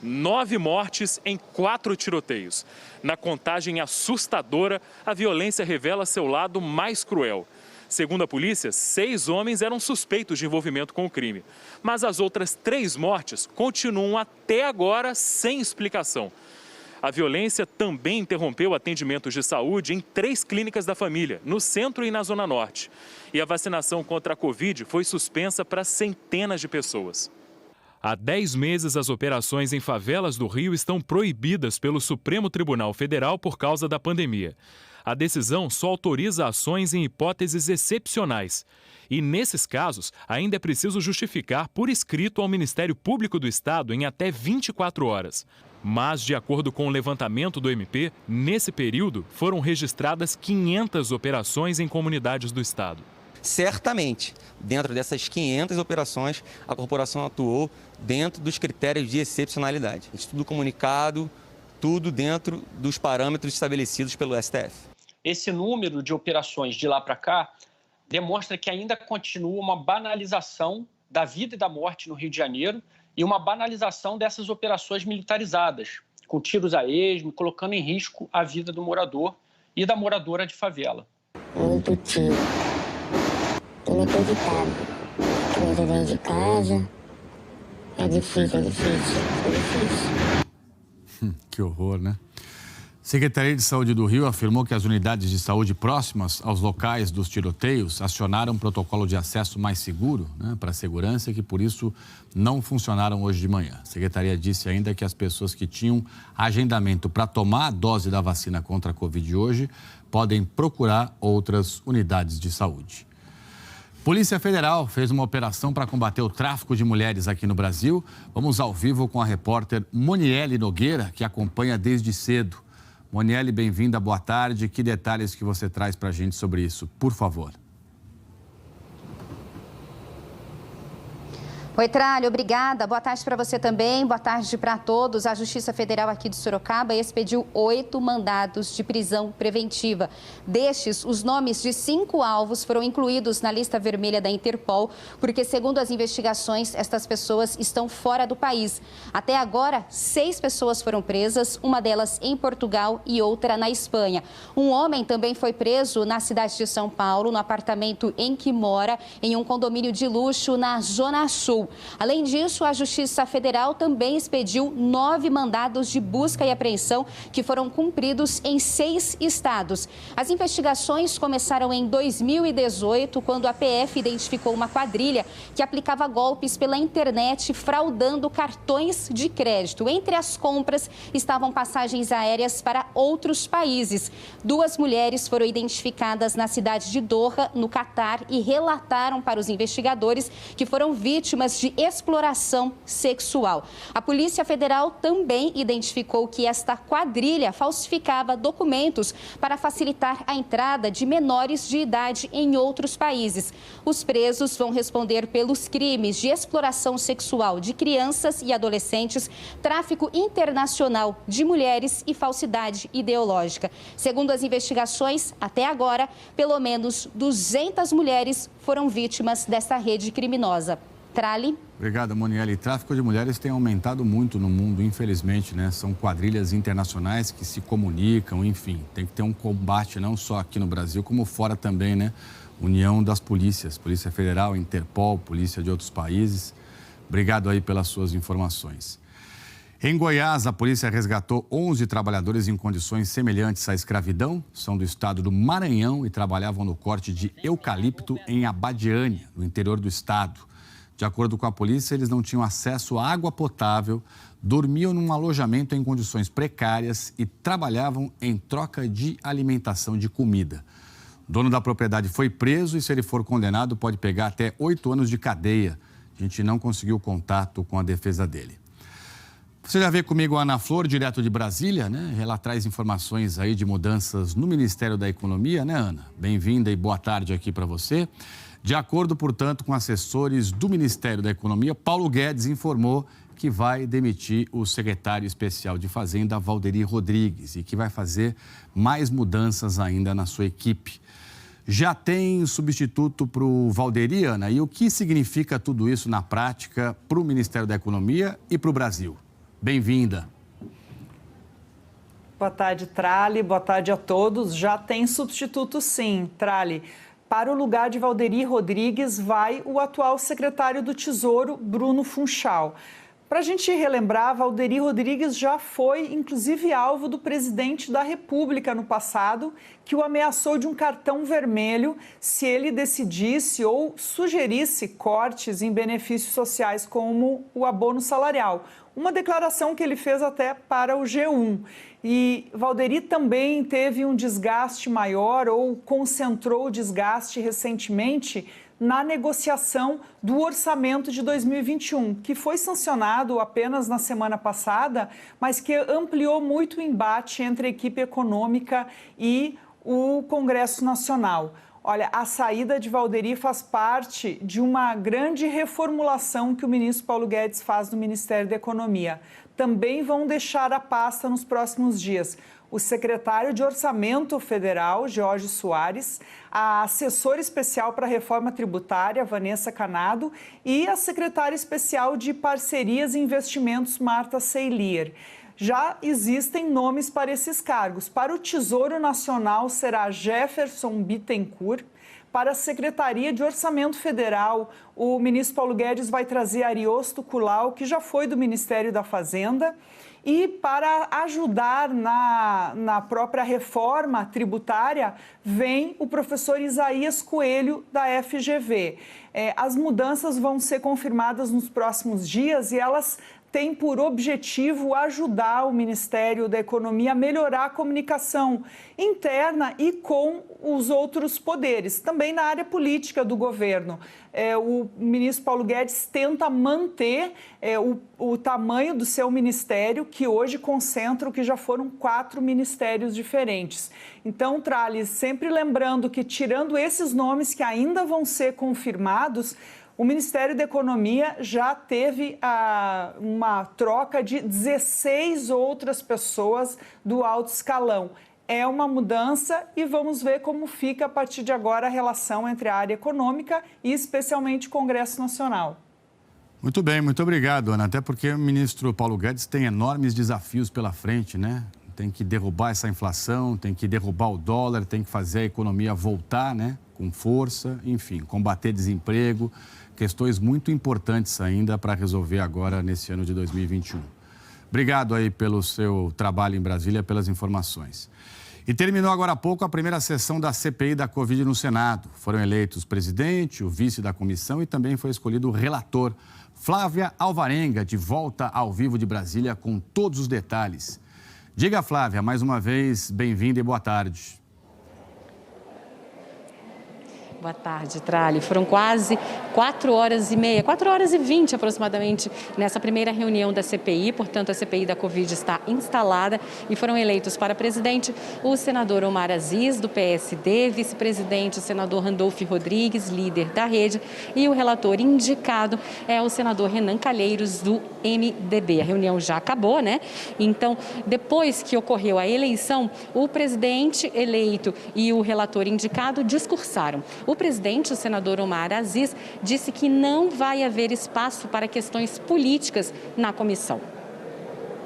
[SPEAKER 14] 9 mortes em 4 tiroteios. Na contagem assustadora, a violência revela seu lado mais cruel. Segundo a polícia, 6 homens eram suspeitos de envolvimento com o crime. Mas as outras 3 mortes continuam até agora sem explicação. A violência também interrompeu atendimentos de saúde em 3 clínicas da família, no centro e na zona norte. E a vacinação contra a Covid foi suspensa para centenas de pessoas. Há 10 meses, as operações em favelas do Rio estão proibidas pelo Supremo Tribunal Federal por causa da pandemia. A decisão só autoriza ações em hipóteses excepcionais. E, nesses casos, ainda é preciso justificar por escrito ao Ministério Público do Estado em até 24 horas. Mas, de acordo com o levantamento do MP, nesse período foram registradas 500 operações em comunidades do Estado.
[SPEAKER 16] Certamente, dentro dessas 500 operações, a corporação atuou dentro dos critérios de excepcionalidade. Tudo comunicado, tudo dentro dos parâmetros estabelecidos pelo STF.
[SPEAKER 17] Esse número de operações de lá para cá demonstra que ainda continua uma banalização da vida e da morte no Rio de Janeiro e uma banalização dessas operações militarizadas, com tiros a esmo, colocando em risco a vida do morador e da moradora de favela.
[SPEAKER 15] Muito tiro. Inacreditável. Coisa dentro de casa. É difícil.
[SPEAKER 1] Que horror, né? Secretaria de Saúde do Rio afirmou que as unidades de saúde próximas aos locais dos tiroteios acionaram um protocolo de acesso mais seguro, né, para a segurança, e que por isso não funcionaram hoje de manhã. A secretaria disse ainda que as pessoas que tinham agendamento para tomar a dose da vacina contra a Covid hoje podem procurar outras unidades de saúde. Polícia Federal fez uma operação para combater o tráfico de mulheres aqui no Brasil. Vamos ao vivo com a repórter Moniele Nogueira, que acompanha desde cedo. Monielle, bem-vinda, boa tarde. Que detalhes que você traz para a gente sobre isso, por favor?
[SPEAKER 3] Oi, Tralha, obrigada. Boa tarde para você também, boa tarde para todos. A Justiça Federal aqui de Sorocaba expediu 8 mandados de prisão preventiva. Destes, os nomes de 5 alvos foram incluídos na lista vermelha da Interpol, porque, segundo as investigações, estas pessoas estão fora do país. Até agora, 6 pessoas foram presas, uma delas em Portugal e outra na Espanha. Um homem também foi preso na cidade de São Paulo, no apartamento em que mora, em um condomínio de luxo na Zona Sul. Além disso, a Justiça Federal também expediu 9 mandados de busca e apreensão que foram cumpridos em 6 estados. As investigações começaram em 2018, quando a PF identificou uma quadrilha que aplicava golpes pela internet, fraudando cartões de crédito. Entre as compras estavam passagens aéreas para outros países. 2 mulheres foram identificadas na cidade de Doha, no Catar, e relataram para os investigadores que foram vítimas de exploração sexual. A Polícia Federal também identificou que esta quadrilha falsificava documentos para facilitar a entrada de menores de idade em outros países. Os presos vão responder pelos crimes de exploração sexual de crianças e adolescentes, tráfico internacional de mulheres e falsidade ideológica. Segundo as investigações, até agora, pelo menos 200 mulheres foram vítimas desta rede criminosa. Trali.
[SPEAKER 1] Obrigado, Monielle. Tráfico de mulheres tem aumentado muito no mundo, infelizmente, né? São quadrilhas internacionais que se comunicam, enfim. Tem que ter um combate não só aqui no Brasil, como fora também, né? União das polícias, Polícia Federal, Interpol, polícia de outros países. Obrigado aí pelas suas informações. Em Goiás, a polícia resgatou 11 trabalhadores em condições semelhantes à escravidão. São do estado do Maranhão e trabalhavam no corte de eucalipto em Abadiânia, no interior do estado. De acordo com a polícia, eles não tinham acesso à água potável, dormiam num alojamento em condições precárias e trabalhavam em troca de alimentação, de comida. O dono da propriedade foi preso e, se ele for condenado, pode pegar até 8 anos de cadeia. A gente não conseguiu contato com a defesa dele. Você já vê comigo a Ana Flor, direto de Brasília, né? Ela traz informações aí de mudanças no Ministério da Economia, né, Ana? Bem-vinda e boa tarde aqui para você. De acordo, portanto, com assessores do Ministério da Economia, Paulo Guedes informou que vai demitir o secretário especial de Fazenda, Valderi Rodrigues, e que vai fazer mais mudanças ainda na sua equipe. Já tem substituto para o Valderi, Ana? E o que significa tudo isso na prática para o Ministério da Economia e para o Brasil? Bem-vinda.
[SPEAKER 18] Boa tarde, Trali. Boa tarde a todos. Já tem substituto, sim, Trali. Para o lugar de Valderi Rodrigues vai o atual secretário do Tesouro, Bruno Funchal. Para a gente relembrar, Valderi Rodrigues já foi, inclusive, alvo do presidente da República no passado, que o ameaçou de um cartão vermelho se ele decidisse ou sugerisse cortes em benefícios sociais como o abono salarial. Uma declaração que ele fez até para o G1. E Valderi também teve um desgaste maior ou concentrou o desgaste recentemente na negociação do orçamento de 2021, que foi sancionado apenas na semana passada, mas que ampliou muito o embate entre a equipe econômica e o Congresso Nacional. Olha, a saída de Valderi faz parte de uma grande reformulação que o ministro Paulo Guedes faz no Ministério da Economia. Também vão deixar a pasta nos próximos dias o secretário de Orçamento Federal, Jorge Soares, a assessora especial para a reforma tributária, Vanessa Canado, e a secretária especial de Parcerias e Investimentos, Marta Seilier. Já existem nomes para esses cargos. Para o Tesouro Nacional será Jefferson Bittencourt. Para a Secretaria de Orçamento Federal, o ministro Paulo Guedes vai trazer Ariosto Kulau, que já foi do Ministério da Fazenda. E para ajudar na própria reforma tributária, vem o professor Isaías Coelho, da FGV. As mudanças vão ser confirmadas nos próximos dias e elas tem por objetivo ajudar o Ministério da Economia a melhorar a comunicação interna e com os outros poderes, também na área política do governo. O ministro Paulo Guedes tenta manter o tamanho do seu ministério, que hoje concentra o que já foram 4 ministérios diferentes. Então, Trali, sempre lembrando que, tirando esses nomes que ainda vão ser confirmados, o Ministério da Economia já teve uma troca de 16 outras pessoas do alto escalão. É uma mudança e vamos ver como fica a partir de agora a relação entre a área econômica e especialmente o Congresso Nacional.
[SPEAKER 1] Muito bem, muito obrigado, Ana. Até porque o ministro Paulo Guedes tem enormes desafios pela frente, né? Tem que derrubar essa inflação, tem que derrubar o dólar, tem que fazer a economia voltar, né? Com força, enfim, combater desemprego. Questões muito importantes ainda para resolver agora nesse ano de 2021. Obrigado aí pelo seu trabalho em Brasília, pelas informações. E terminou agora há pouco a primeira sessão da CPI da Covid no Senado. Foram eleitos o presidente, o vice da comissão e também foi escolhido o relator. Flávia Alvarenga, de volta ao vivo de Brasília com todos os detalhes. Diga, Flávia, mais uma vez, bem-vinda e boa tarde.
[SPEAKER 2] Boa tarde, Trali. Foram quase 4 horas e meia, 4 horas e 20 aproximadamente, nessa primeira reunião da CPI. Portanto, a CPI da Covid está instalada e foram eleitos para presidente o senador Omar Aziz, do PSD, vice-presidente o senador Randolfo Rodrigues, líder da rede, e o relator indicado é o senador Renan Calheiros, do MDB. A reunião já acabou, né? Então, depois que ocorreu a eleição, o presidente eleito e o relator indicado discursaram. O presidente, o senador Omar Aziz, disse que não vai haver espaço para questões políticas na comissão.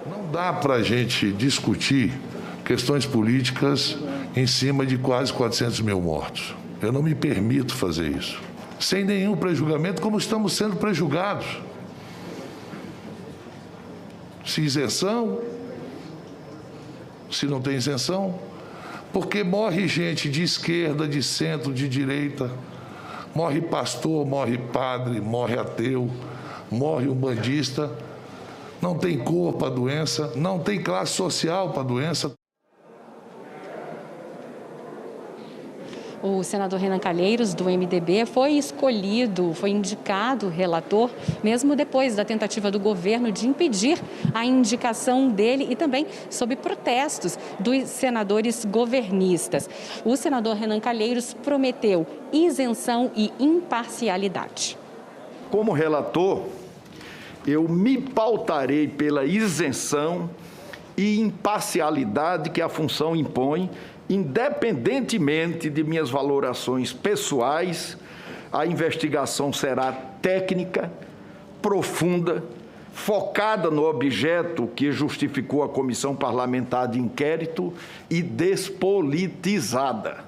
[SPEAKER 4] Não dá para a gente discutir questões políticas em cima de quase 400 mil mortos. Eu não me permito fazer isso. Sem nenhum prejulgamento, como estamos sendo prejulgados. Se isenção, se não tem isenção, porque morre gente de esquerda, de centro, de direita, morre pastor, morre padre, morre ateu, morre umbandista, não tem cor para a doença, não tem classe social para a doença.
[SPEAKER 2] O senador Renan Calheiros, do MDB, foi indicado relator, mesmo depois da tentativa do governo de impedir a indicação dele e também sob protestos dos senadores governistas. O senador Renan Calheiros prometeu isenção e imparcialidade.
[SPEAKER 19] Como relator, eu me pautarei pela isenção e imparcialidade que a função impõe, independentemente de minhas valorações pessoais. A investigação será técnica, profunda, focada no objeto que justificou a comissão parlamentar de inquérito e despolitizada.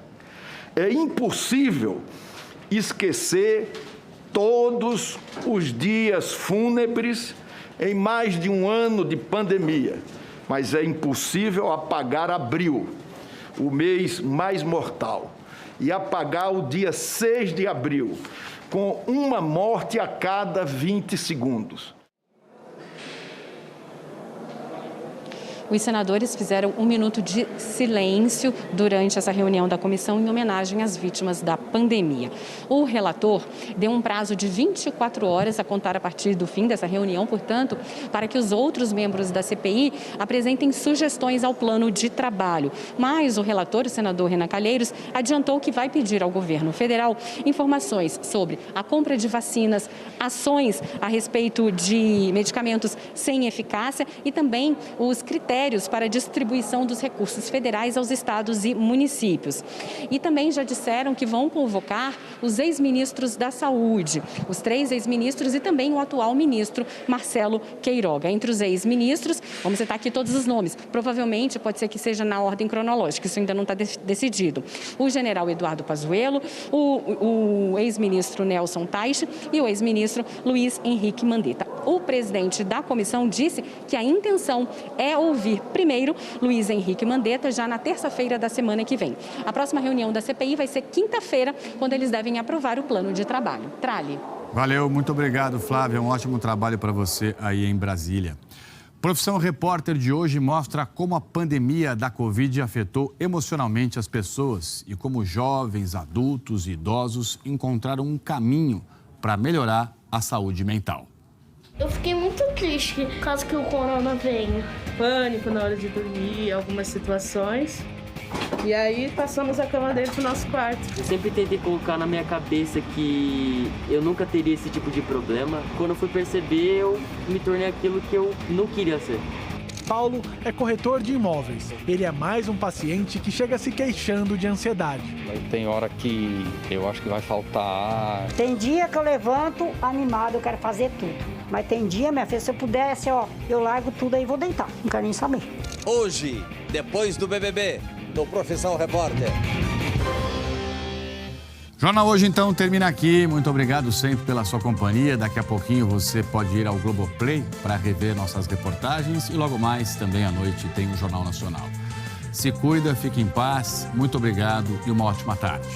[SPEAKER 19] É impossível esquecer todos os dias fúnebres em mais de um ano de pandemia, mas é impossível apagar abril, o mês mais mortal, e apagar o dia 6 de abril, com uma morte a cada 20 segundos.
[SPEAKER 2] Os senadores fizeram 1 minuto de silêncio durante essa reunião da comissão em homenagem às vítimas da pandemia. O relator deu um prazo de 24 horas a contar a partir do fim dessa reunião, portanto, para que os outros membros da CPI apresentem sugestões ao plano de trabalho. Mas o relator, o senador Renan Calheiros, adiantou que vai pedir ao governo federal informações sobre a compra de vacinas, ações a respeito de medicamentos sem eficácia e também os critérios para a distribuição dos recursos federais aos estados e municípios. E também já disseram que vão convocar os ex-ministros da Saúde, os 3 ex-ministros e também o atual ministro Marcelo Queiroga. Entre os ex-ministros, vamos citar aqui todos os nomes, provavelmente pode ser que seja na ordem cronológica, isso ainda não está decidido. O general Eduardo Pazuello, o ex-ministro Nelson Teich e o ex-ministro Luiz Henrique Mandetta. O presidente da comissão disse que a intenção é ouvir primeiro Luiz Henrique Mandetta já na terça-feira da semana que vem. A próxima reunião da CPI vai ser quinta-feira, quando eles devem aprovar o plano de trabalho. Trali.
[SPEAKER 1] Valeu, muito obrigado, Flávia. Um ótimo trabalho para você aí em Brasília. Profissão Repórter de hoje mostra como a pandemia da Covid afetou emocionalmente as pessoas e como jovens, adultos e idosos encontraram um caminho para melhorar a saúde mental.
[SPEAKER 5] Eu fiquei muito triste caso que o corona venha. Pânico na hora de dormir, algumas situações. E aí passamos a cama dele pro nosso quarto.
[SPEAKER 8] Eu sempre tentei colocar na minha cabeça que eu nunca teria esse tipo de problema. Quando eu fui perceber, eu me tornei aquilo que eu não queria ser.
[SPEAKER 9] Paulo é corretor de imóveis. Ele é mais um paciente que chega se queixando de ansiedade.
[SPEAKER 20] Tem hora que eu acho que vai faltar ar.
[SPEAKER 21] Tem dia que eu levanto animado, eu quero fazer tudo. Mas tem dia, minha filha, se eu pudesse, eu largo tudo aí e vou deitar. Não quero nem saber.
[SPEAKER 22] Hoje, depois do BBB, no Profissão Repórter.
[SPEAKER 1] Jornal Hoje, então, termina aqui. Muito obrigado sempre pela sua companhia. Daqui a pouquinho você pode ir ao Globoplay para rever nossas reportagens. E logo mais, também à noite, tem o Jornal Nacional. Se cuida, fique em paz. Muito obrigado e uma ótima tarde.